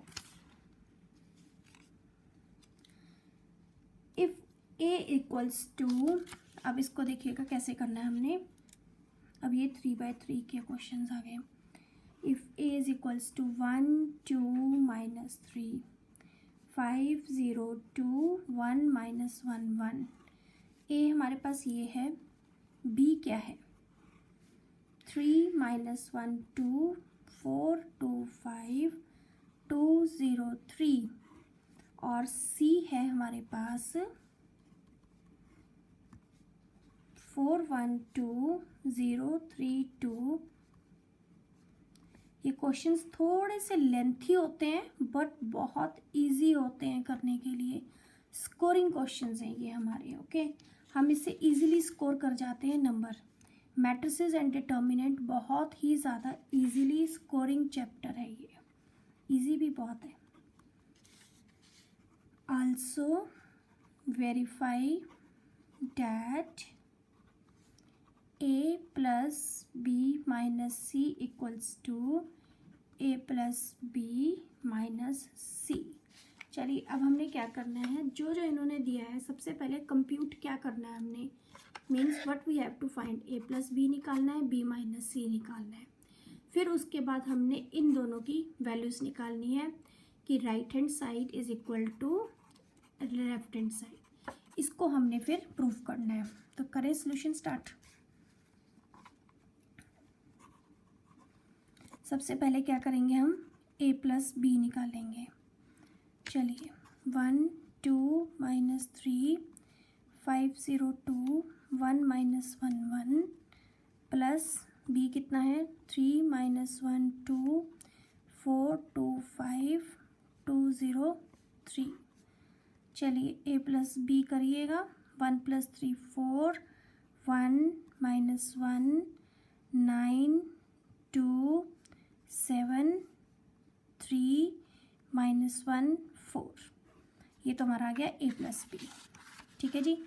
If a equals to, अब इसको देखिएगा कैसे करना है हमने। अब ये 3/3 के क्वेश्चन आ गए। If a is equals to 1 2 -3 5 0 2 1 -1 1। a हमारे पास ये है, b क्या है? 3 -1 2 4 2 5 2 0 3, और c है हमारे पास 4 1 2 0 3 2। ये क्वेश्चंस थोड़े से लेंथी होते हैं बट बहुत इजी होते हैं करने के लिए। स्कोरिंग क्वेश्चंस हैं ये हमारे। ओके, हम इससे इजीली स्कोर कर जाते हैं नंबर। मैट्रिसेस एंड डिटर्मिनेंट बहुत ही ज़्यादा इजीली स्कोरिंग चैप्टर है ये, इजी भी बहुत है। Also verify that a plus b minus c equals to a plus b minus c। चलिए अब हमने क्या करना है, जो इन्होंने दिया है सबसे पहले कंप्यूट क्या करना है हमने, means what we have to find. a plus b निकालना है, b minus c निकालना है। फिर उसके बाद हमने इन दोनों की वैल्यूज़ निकालनी है कि right hand side is equal to left hand side. इसको हमने फिर प्रूफ करना है। तो करें सोल्यूशन स्टार्ट। सबसे पहले क्या करेंगे हम, a plus b निकालेंगे। चलिए 1 2 -3 5 0 2 1 -1 1 प्लस b कितना है 3 -1 2 4 2 5 2 0 3। चलिए a plus b करिएगा। 1 + 3 4 1 -1 9 2 7 3 -1 4। ये तो हमारा आ गया a plus b। ठीक है जी,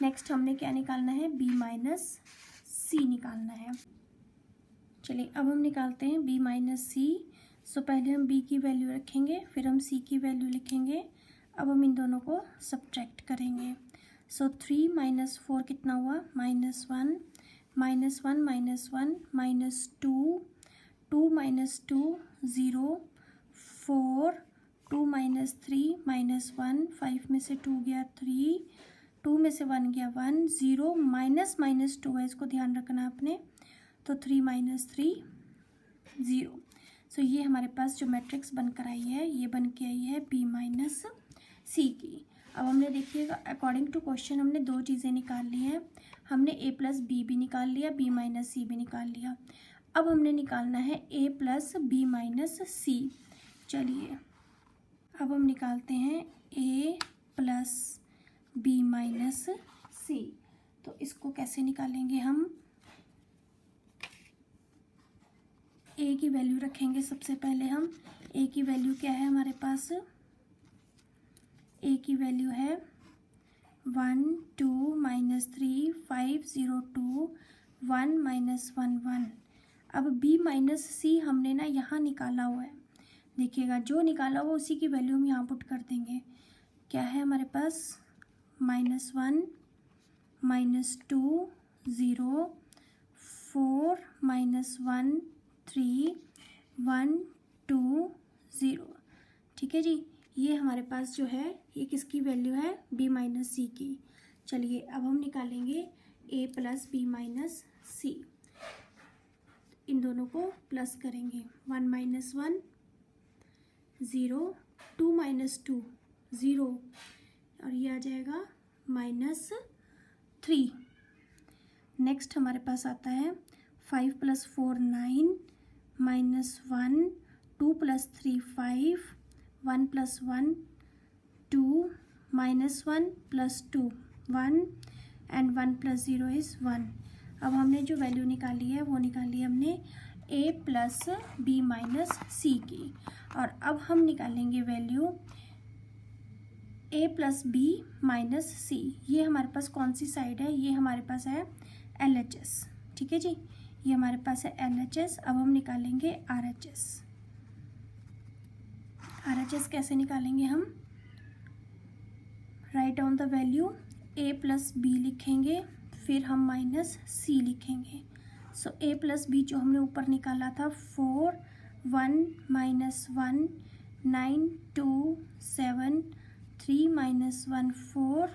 नेक्स्ट हमने क्या निकालना है, b minus c निकालना है। चलिए अब हम निकालते हैं b minus c। सो पहले हम b की वैल्यू रखेंगे, फिर हम c की वैल्यू लिखेंगे। अब हम इन दोनों को सब्ट्रैक्ट करेंगे। सो 3 - 4 कितना हुआ, -1 -1 -1 -2 -2 0 4 2 -3 -1 5 में से 2 गया 3 2 में से 1 गया 1 0 -2 है, इसको ध्यान रखना आपने। तो 3 - 3 0। सो ये हमारे पास जो मैट्रिक्स बनकर आई है ये बन के आई है b - c की। अब हमने देखिएगा अकॉर्डिंग टू क्वेश्चन हमने दो चीज़ें निकाल ली हैं। हमने a प्लस बी भी निकाल लिया, b माइनस सी भी निकाल लिया। अब हमने निकालना है a प्लस बी माइनस सी। चलिए अब हम निकालते हैं a प्लस बी माइनस सी। तो इसको कैसे निकालेंगे हम? a की वैल्यू रखेंगे सबसे पहले हम। a की वैल्यू क्या है हमारे पास? a की वैल्यू है 1 2 -3 5 0 2 1 -1 1। अब b माइनस सी हमने ना यहाँ निकाला हुआ है, देखिएगा जो निकाला हुआ उसी की वैल्यू हम यहाँ पुट कर देंगे। क्या है हमारे पास? -1 -2 0 4 -1 3 1 2 0। ठीक है जी, ये हमारे पास जो है ये किसकी वैल्यू है? b माइनस सी की। चलिए अब हम निकालेंगे a प्लस बी माइनस सी। इन दोनों को प्लस करेंगे। 1 -1 0 2 -2 0 और ये आ जाएगा -3। नेक्स्ट हमारे पास आता है 5 + 4 9 -1 2 + 3 5 1 + 1 2 -1 + 2 1 एंड 1 + 0 इज़ 1। अब हमने जो वैल्यू निकाली है वो निकाली हमने a plus B minus C की। और अब हम निकालेंगे value a plus B minus C. ये हमारे पास कौन सी साइड है? ये हमारे पास है LHS। ठीक है जी, ये हमारे पास है LHS। अब हम निकालेंगे RHS। RHS कैसे निकालेंगे हम? Write down the value, a plus B लिखेंगे, फिर हम माइनस सी लिखेंगे। सो a प्लस बी जो हमने ऊपर निकाला था 4 1 -1 9 2 7 3 -1 4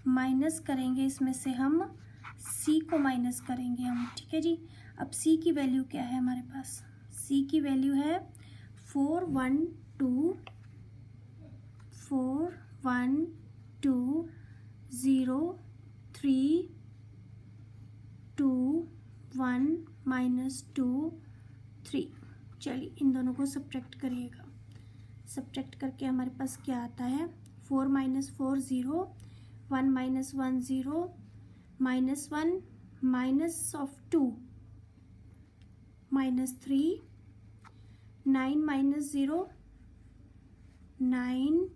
माइनस करेंगे, इसमें से हम c को माइनस करेंगे हम। ठीक है जी, अब c की वैल्यू क्या है हमारे पास? c की वैल्यू है 4 1 2 4 1 2 0 3 2 1 -2 3। चलिए इन दोनों को सब्ट्रैक्ट करिएगा। सब्ट्रैक्ट करके हमारे पास क्या आता है? 4 - 4 0 1 -1 0 -1 -2 -3 9 -0 9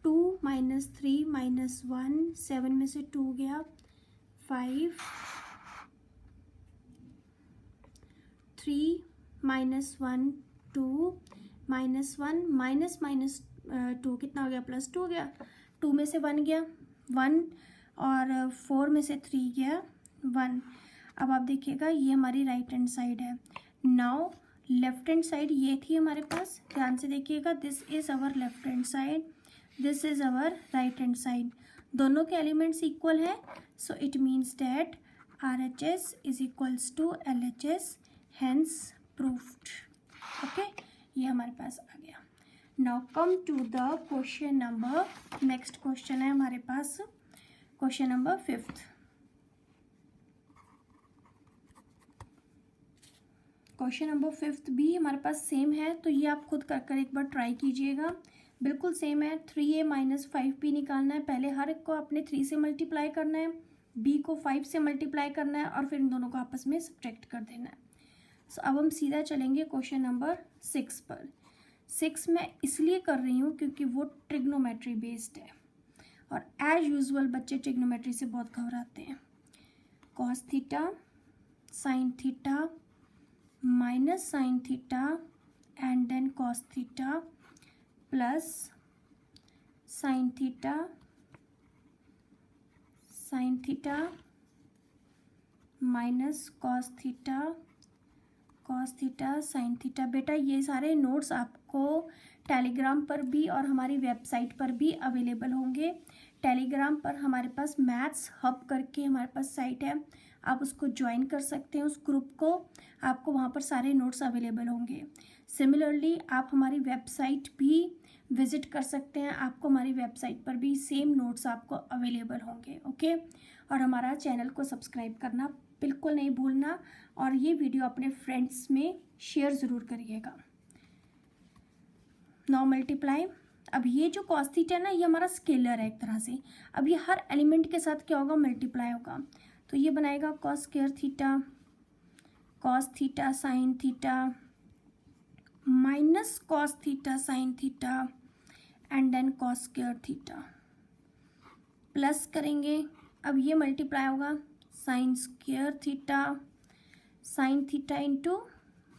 2 -3 -1 7 में से 2 गया 5 3 -1 2 -1 -2 कितना हो गया? +2 हो गया। 2 में से 1 गया 1 और 4 में से 3 गया 1। अब आप देखिएगा ये हमारी राइट हैंड साइड है। नाउ लेफ्ट हैंड साइड ये थी हमारे पास, ध्यान से देखिएगा। This is our left hand side, this is our right hand side. दोनों के एलिमेंट्स इक्वल है, so it means that RHS is equals to LHS, hence proofed. Okay, ये हमारे पास आ गया। Now come to the question number, next question है हमारे पास question number 5th। Question number 5th भी हमारे पास सेम है, तो ये आप खुद कर एक बार ट्राई कीजिएगा। बिल्कुल सेम है। 3a - 5b निकालना है। पहले हर एक को अपने 3 से मल्टीप्लाई करना है, b को 5 से मल्टीप्लाई करना है और फिर इन दोनों को आपस में सब्ट्रैक्ट कर देना है। सो अब हम सीधा चलेंगे क्वेश्चन नंबर 6 पर। 6 मैं इसलिए कर रही हूँ क्योंकि वो ट्रिग्नोमेट्री बेस्ड है और एज यूजुअल बच्चे ट्रिग्नोमेट्री से बहुत घबराते हैं। Cos theta sine theta minus sine theta and then cos theta plus sine theta minus cos theta sine theta. बेटा ये सारे नोट्स आपको टेलीग्राम पर भी और हमारी वेबसाइट पर भी अवेलेबल होंगे। टेलीग्राम पर हमारे पास मैथ्स हब करके हमारे पास साइट है, आप उसको ज्वाइन कर सकते हैं, उस ग्रुप को। आपको वहाँ पर सारे नोट्स अवेलेबल होंगे। सिमिलरली आप हमारी वेबसाइट भी विजिट कर सकते हैं। आपको हमारी वेबसाइट पर भी सेम नोट्स आपको अवेलेबल होंगे। ओके, और हमारा चैनल को सब्सक्राइब करना बिल्कुल नहीं भूलना, और ये वीडियो अपने फ्रेंड्स में शेयर ज़रूर करिएगा। Now multiply. अब ये जो कॉस थीटा है ना, ये हमारा स्केलर है एक तरह से। अब ये हर एलिमेंट के साथ क्या होगा, मल्टीप्लाई होगा। तो ये बनाएगा cos square theta, cos theta sine theta minus cos theta sine theta and then cos square theta, plus करेंगे। अब ये मल्टीप्लाई होगा sine square theta sine theta into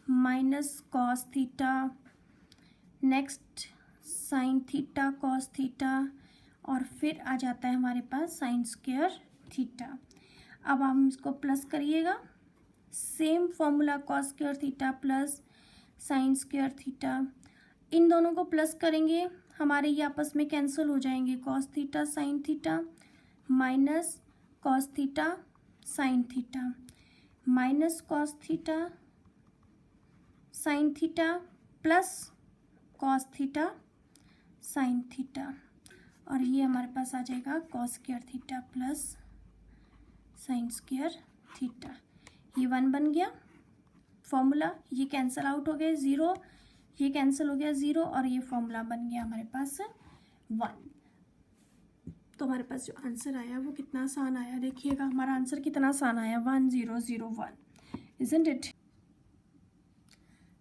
minus cos theta, next sine theta cos theta, और फिर आ जाता है हमारे पास साइन स्क्वायर थीटा। अब हम इसको प्लस करिएगा, same formula cos square theta plus sine square theta, इन दोनों को प्लस करेंगे, हमारे ये आपस में कैंसिल हो जाएंगे। Cos theta sine theta minus cos theta sine theta minus cos theta sine theta plus cos theta sine theta, और ये हमारे पास आ जाएगा cos square theta plus sine square theta. ये 1 बन गया फॉर्मूला, ये कैंसिल आउट हो गया 0, ये कैंसिल हो गया 0, और ये फॉर्मूला बन गया हमारे पास 1। तो हमारे पास जो आंसर आया वो कितना आसान आया, देखिएगा हमारा आंसर कितना आसान आया, 1001, isn't it?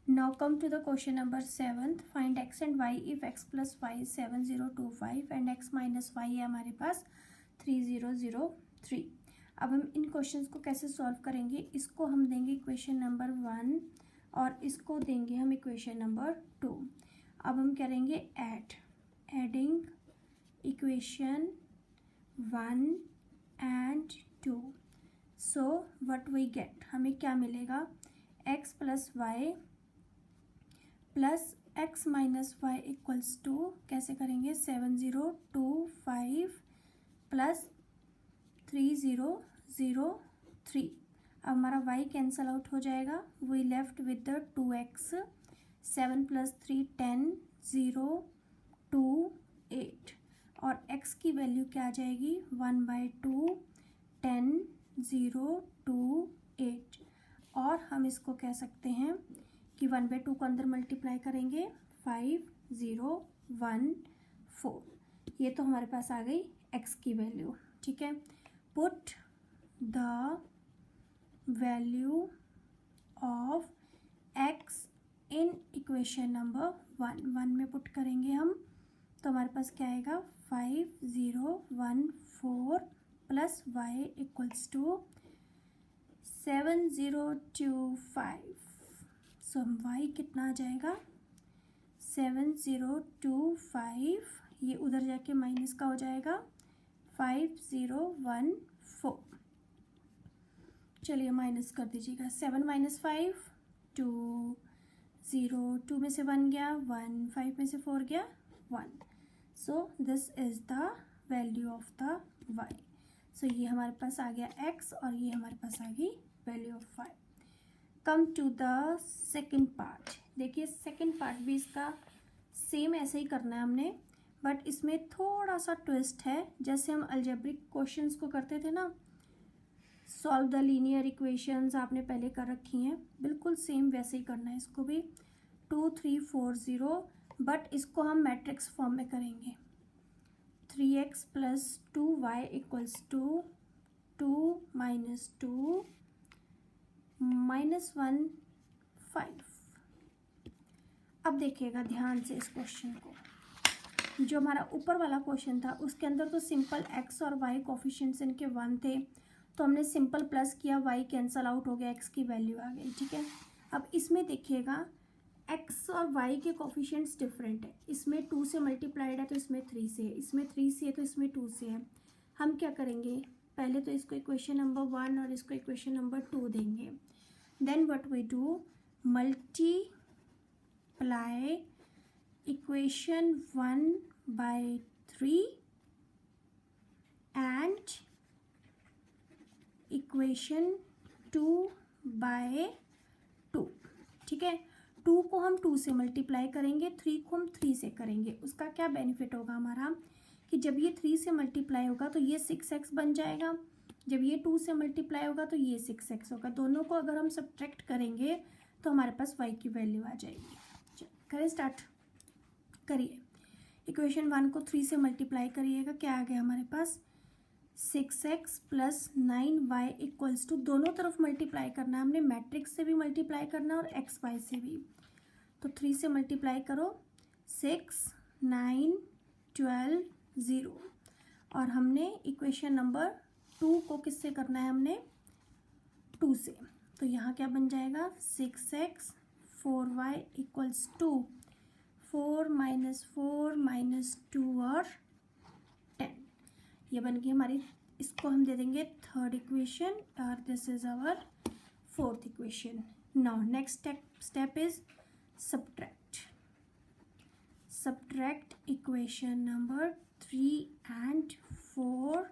Now come to the question number 7th. Find x and y if x plus y is 7025 and x minus y है हमारे पास 3003। अब हम इन क्वेश्चंस को कैसे सॉल्व करेंगे, इसको हम देंगे इक्वेशन नंबर 1 और इसको देंगे हम इक्वेशन नंबर 2। अब हम करेंगे adding equation 1 and 2। So what we get, हमें क्या मिलेगा, x plus y plus x minus y equals to, कैसे करेंगे, 7025 प्लस 3003। अब हमारा y कैंसल आउट हो जाएगा, we left with the 2x, 7 plus 3 10 0 2 8, और x की वैल्यू क्या आ जाएगी, 1/2 10 0 2 8, और हम इसको कह सकते हैं कि 1/2 को अंदर मल्टीप्लाई करेंगे 5 0 1 4। ये तो हमारे पास आ गई x की वैल्यू। ठीक है, put the value of x in equation number 1 में पुट करेंगे हम, तो हमारे पास क्या आएगा, 5 0 1 4 प्लस y इक्वल्स टू 7025। सो हम y कितना आ जाएगा, 7025, ये उधर जाके माइनस का हो जाएगा 5014। चलिए माइनस कर दीजिएगा, 7 माइनस 5 2 0, 2 में से 1 गया 1, 5 में से 4 गया 1। So this is the value of the y। सो ये हमारे पास आ गया x और ये हमारे पास आ गई value of y। Come to the second part. देखिए सेकेंड पार्ट भी इसका सेम ऐसे ही करना है हमने, बट इसमें थोड़ा सा ट्विस्ट है। जैसे हम अलजेब्रिक क्वेश्चंस को करते थे ना, सॉल्व द लीनियर इक्वेशंस आपने पहले कर रखी हैं, बिल्कुल सेम वैसे ही करना है इसको भी। 2 3 4 0, बट इसको हम मैट्रिक्स फॉर्म में करेंगे। 3x plus 2y equals to 2 minus 2 minus 1 5। अब देखिएगा ध्यान से इस क्वेश्चन को, जो हमारा ऊपर वाला क्वेश्चन था उसके अंदर तो सिंपल x और y कोफिशिएंट्स इनके 1 थे, तो हमने सिंपल प्लस किया, y कैंसल आउट हो गया, x की वैल्यू आ गई। ठीक है, अब इसमें देखिएगा x और y के कोफिशिएंट्स डिफरेंट है, इसमें 2 से मल्टीप्लाइड है तो इसमें 3 से है, इसमें 3 से है तो इसमें 2 से है। हम क्या करेंगे, पहले तो इसको इक्वेशन नंबर 1 और इसको इक्वेशन नंबर 2 देंगे। Then what we do, multiply equation 1 by 3 and equation 2 by 2। ठीक है, 2 को हम 2 से मल्टीप्लाई करेंगे, 3 को हम 3 से करेंगे। उसका क्या बेनिफिट होगा हमारा कि जब ये 3 से मल्टीप्लाई होगा तो ये 6x बन जाएगा, जब ये 2 से मल्टीप्लाई होगा तो ये 6x होगा। दोनों को अगर हम सब्ट्रैक्ट करेंगे तो हमारे पास y की वैल्यू आ जाएगी। चलो करें स्टार्ट, करिए। इक्वेशन 1 को 3 से मल्टीप्लाई करिएगा, क्या आ गया हमारे पास 6x plus 9y equals to, दोनों तरफ मल्टीप्लाई करना है हमने, मैट्रिक्स से भी मल्टीप्लाई करना है और एक्स वाई से भी। तो 3 से मल्टीप्लाई करो, 6 9 12 0, और हमने इक्वेशन नंबर 2 को किससे करना है, हमने 2 से। तो यहाँ क्या बन जाएगा 6x 4y equals to 4 minus 4 minus 2 और 10। ये बन गई हमारी, इसको हम दे देंगे थर्ड इक्वेशन और this is our fourth equation. Now next step is subtract. Subtract equation number 3 and 4,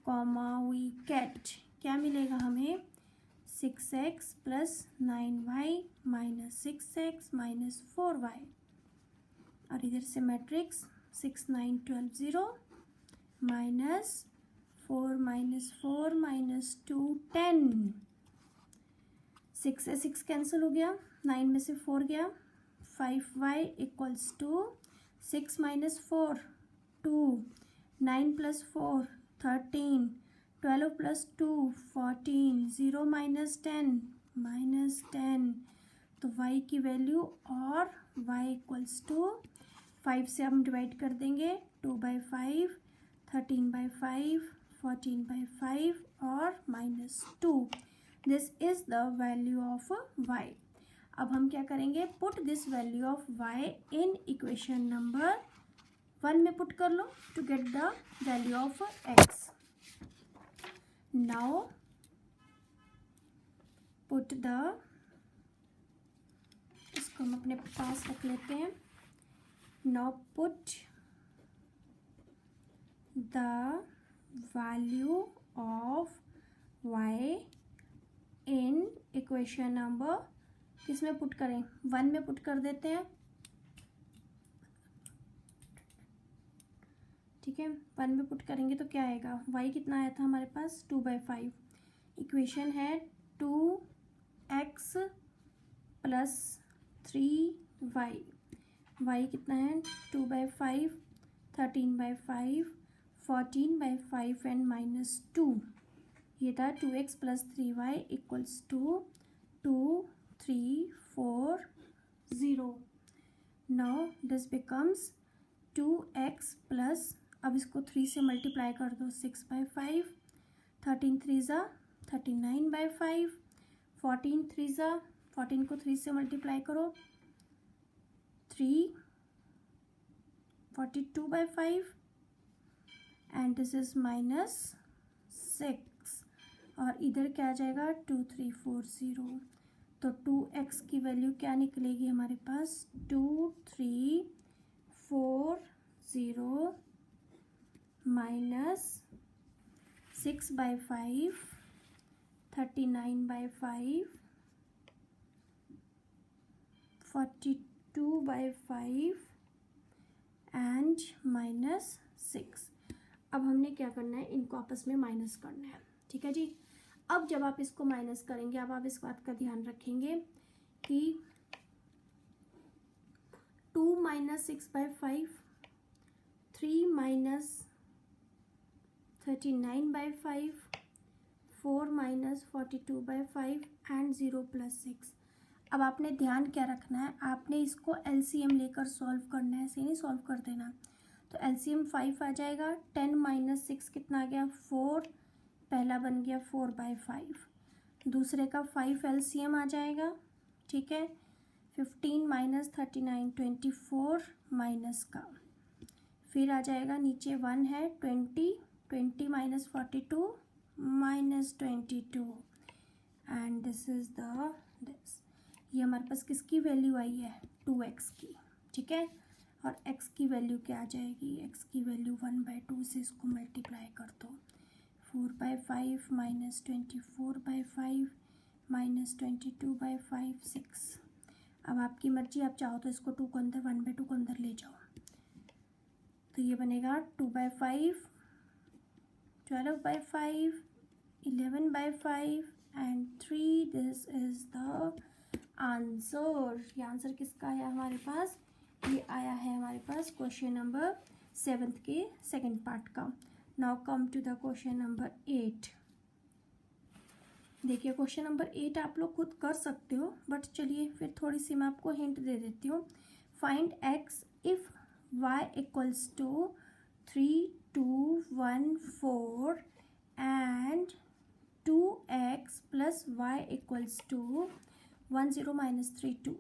comma we get, क्या मिलेगा हमें 6x plus 9y minus 6x minus 4y, और इधर से मैट्रिक्स 6 9 12 0 माइनस 4 माइनस 4 माइनस 2 10। 6 से 6 कैंसिल हो गया, 9 में से 4 गया, 5y equals to 6 minus 4 2, 9 plus 4 13, 12 plus 2 14, 0 minus 10 minus 10। तो y की वैल्यू और y इक्वल्स टू 5 से हम डिवाइड कर देंगे, 2/5, 13/5, 14/5 और minus 2। This is the value of y। अब हम क्या करेंगे, put this value of y in equation number 1 में पुट कर लो to get the value of x। Now put the, इसको हम अपने पास रख लेते हैं। Now put the value of y in equation number, किसमें पुट करें, 1 में पुट कर देते हैं, ठीक है। 1 में पुट करेंगे तो क्या आएगा, y कितना आया था हमारे पास 2/5। इक्वेशन है 2x प्लस 3y, y कितना है 2/5, 13/5, 14/5 एंड माइनस 2। ये था 2x plus 3y equals to 2 3 4 0। Now this becomes 2x plus, अब इसको 3 से मल्टीप्लाई कर दो, 6/5, 13 3 ज़ा 39/5, 14 3 ज़ा, 14 को 3 से मल्टीप्लाई करो 3, 42/5 एंड दिस इज माइनस 6, और इधर क्या आ जाएगा 2 3 4 0। तो 2x की वैल्यू क्या निकलेगी हमारे पास 2 3 4 0 माइनस 6/5, 39/5, 42/5 एंड माइनस 6। अब हमने क्या करना है, इनको आपस में माइनस करना है, ठीक है जी। अब जब आप इसको माइनस करेंगे, अब आप इस बात का ध्यान रखेंगे कि 2 minus 6/5, 3 minus 39/5, 4 minus 42/5 and 0 plus 6। अब आपने ध्यान क्या रखना है, आपने इसको एलसीएम लेकर सॉल्व करना है, ऐसे नहीं सॉल्व कर देना। तो एलसीएम 5 आ जाएगा, 10 माइनस 6 कितना आ गया 4, पहला बन गया 4/5, दूसरे का 5 एलसीएम आ जाएगा, ठीक है। 15 माइनस 39 24 माइनस का, फिर आ जाएगा नीचे 1 है 20 minus 42 minus 22 and this is the this. ये हमारे पास किसकी वैल्यू आई है 2x की, ठीक है। और x की वैल्यू क्या आ जाएगी, x की वैल्यू 1/2 से इसको मल्टीप्लाई कर दो, 4/5 माइनस 24/5 माइनस 22/5 6। अब आपकी मर्जी, आप चाहो तो इसको 2 को अंदर 1/2 को अंदर ले जाओ, तो ये बनेगा 2/5, 12/5, 11/5 and 3। This is the answer. ये आंसर किसका है हमारे पास? ये आया है हमारे पास क्वेश्चन नंबर 7 के सेकंड पार्ट का। Now come to the question number 8। देखिए क्वेश्चन नंबर 8 आप लोग खुद कर सकते हो, बट चलिए फिर थोड़ी सी मैं आपको हिंट दे देती हूँ। Find x if y equals to 3, 2, 1, 4 and 2x plus y equals to 1, 0, -3, 2।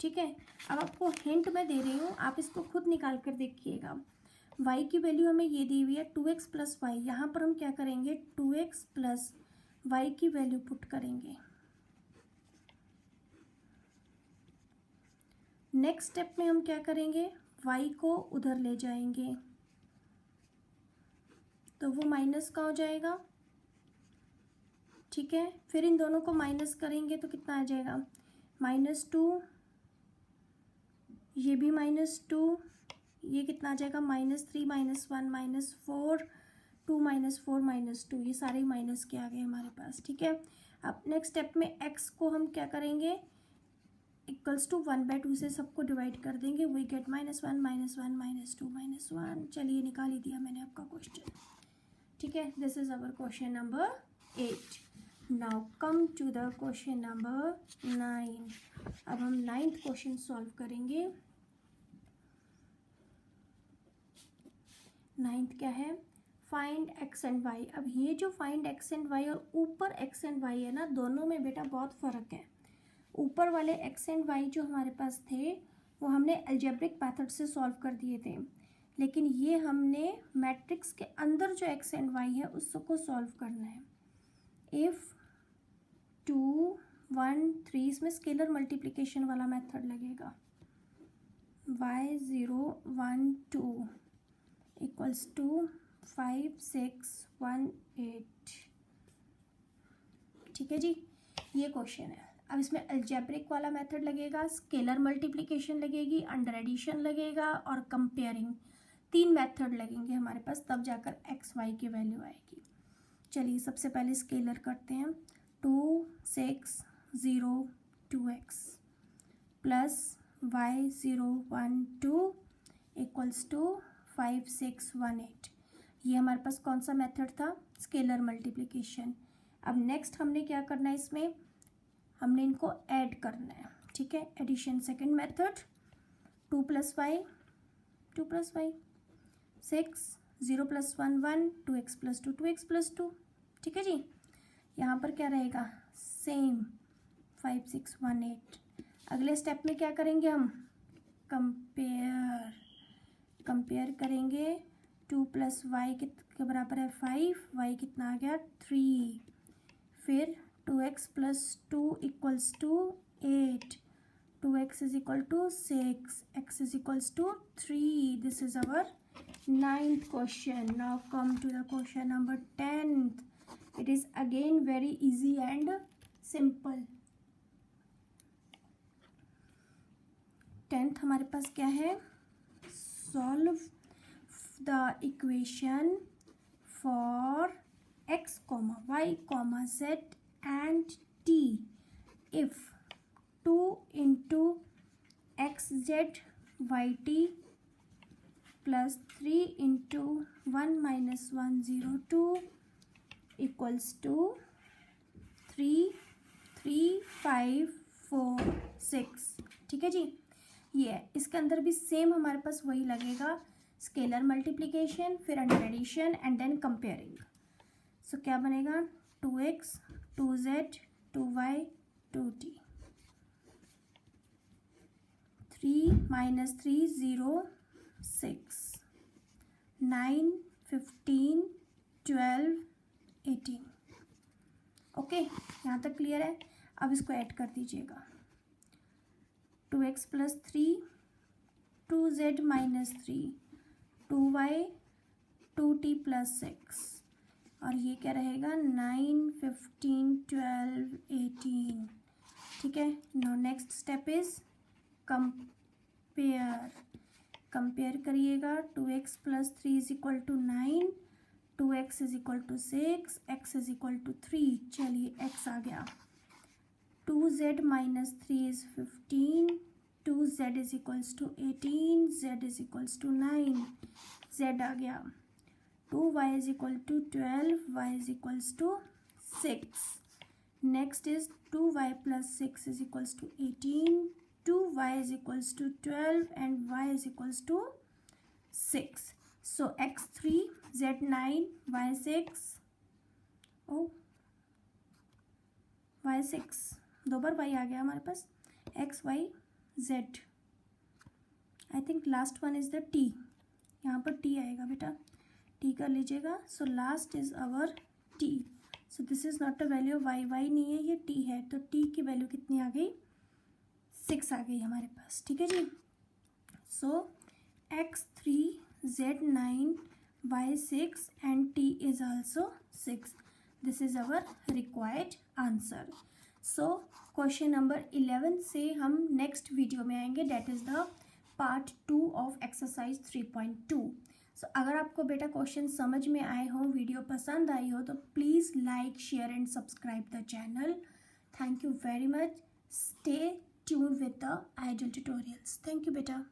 ठीक है, अब आपको हिंट मैं दे रही हूँ, आप इसको खुद निकाल कर देखिएगा। y की वैल्यू हमें ये दी हुई है 2x प्लस वाई। यहाँ पर हम क्या करेंगे, 2x प्लस वाई की वैल्यू पुट करेंगे। नेक्स्ट स्टेप में हम क्या करेंगे, y को उधर ले जाएंगे तो वो माइनस का हो जाएगा। ठीक है, फिर इन दोनों को माइनस करेंगे तो कितना आ जाएगा, -2, ये भी -2, ये कितना आ जाएगा, -3, -1, -4, 2, -4, -2, ये सारे माइनस के आ गए हमारे पास। ठीक है, अब नेक्स्ट स्टेप में x को हम क्या करेंगे, इक्वल्स टू 1/2 से सबको डिवाइड कर देंगे। We get -1, -1, -2, -1। चलिए निकाल ही दिया मैंने आपका क्वेश्चन। ठीक है, this is our question number 8। Now come to the question number 9। अब हम 9th क्वेश्चन सॉल्व करेंगे। 9th क्या है, फाइंड x एंड y। अब ये जो फाइंड x एंड y और ऊपर x एंड y है ना, दोनों में बेटा बहुत फ़र्क है। ऊपर वाले x एंड y जो हमारे पास थे वो हमने अलजेब्रिक मेथड से सॉल्व कर दिए थे, लेकिन ये हमने मैट्रिक्स के अंदर जो x एंड y है उसको सॉल्व करना है। इफ़ 2, 1, 3, इसमें स्केलर मल्टीप्लिकेशन वाला मेथड लगेगा। y 0, 1, 2 equals to 5, 6, 1, 8। ठीक है जी, ये क्वेश्चन है। अब इसमें अलजेब्रिक वाला मेथड लगेगा, स्केलर मल्टीप्लिकेशन लगेगी, अंडर एडिशन लगेगा और कंपेयरिंग। 3 मेथड लगेंगे हमारे पास, तब जाकर x y की वैल्यू आएगी। चलिए सबसे पहले स्केलर करते हैं। 2, 6, 0, 2x plus y 0, 1, 2 equals to 5, 6, 1, 8। ये हमारे पास कौन सा मेथड था, स्केलर मल्टीप्लिकेशन। अब नेक्स्ट हमने क्या करना है, इसमें हमने इनको ऐड करना है। ठीक है, addition second method. 2 + y, 2 + y, 6, 0 + 1, 1, 2x + 2, 2x + 2। ठीक है जी, यहाँ पर क्या रहेगा, सेम 5, 6, 1, 8। अगले स्टेप में क्या करेंगे हम, कंपेयर करेंगे। 2 + y के बराबर है 5, y कितना आ गया 3। फिर 2x + 2 equals to 8, 2x is equal to 6, x is equals to 3। This is our 9th question. Now come to the question number 10th। It is again very easy and simple. 10th हमारे पास क्या है, solve the equation for x, y, z and t if 2 into xz yt plus 3 into 1 minus 102 equals to 3, 3, 5, 4, 6। ठीक है जी, ये इसके अंदर भी सेम हमारे पास वही लगेगा, स्केलर मल्टीप्लिकेशन, फिर under addition and then comparing. So क्या बनेगा, 2x, 2z, 2y, 2t। 3 - 3 0, 6, 9, 15, 12, 18। Okay, यहाँ तक क्लियर है। अब इसको ऐड कर दीजिएगा। 2x + 3, 2z - 3, 2y, 2t + 6 और ये क्या रहेगा 9, 15, 12, 18। ठीक है, no next step is compare करिएगा। 2x + 3 = 9, 2x = 6, x = 3। चलिए x आ गया। 2z - 3 is 15, 2z = 18, z = 9, z आ गया। 2y = 12, y = 6। Next is 2y + 6 = 18, 2y = 12 and y = 6. So x3, z9, y6, oh y6, दो बार y आ गया हमारे पास, x, y, z। I think last one is the t, यहाँ पर t आएगा बेटा, t कर लीजिएगा। So last is our t। So this is not a value, y नहीं है, ये t है, तो t की वैल्यू कितनी आ गई, 6 आ गई हमारे पास। ठीक है जी। सो x3, z9, y6 and t is also 6. This is our required answer. So question number 11 से हम नेक्स्ट वीडियो में आएंगे, that is the part 2 of exercise 3.2। सो अगर आपको बेटा क्वेश्चन समझ में आए हो, वीडियो पसंद आई हो, तो please like, share and subscribe the channel. Thank you very much. Stay tune with the ideal tutorials. Thank you बेटा।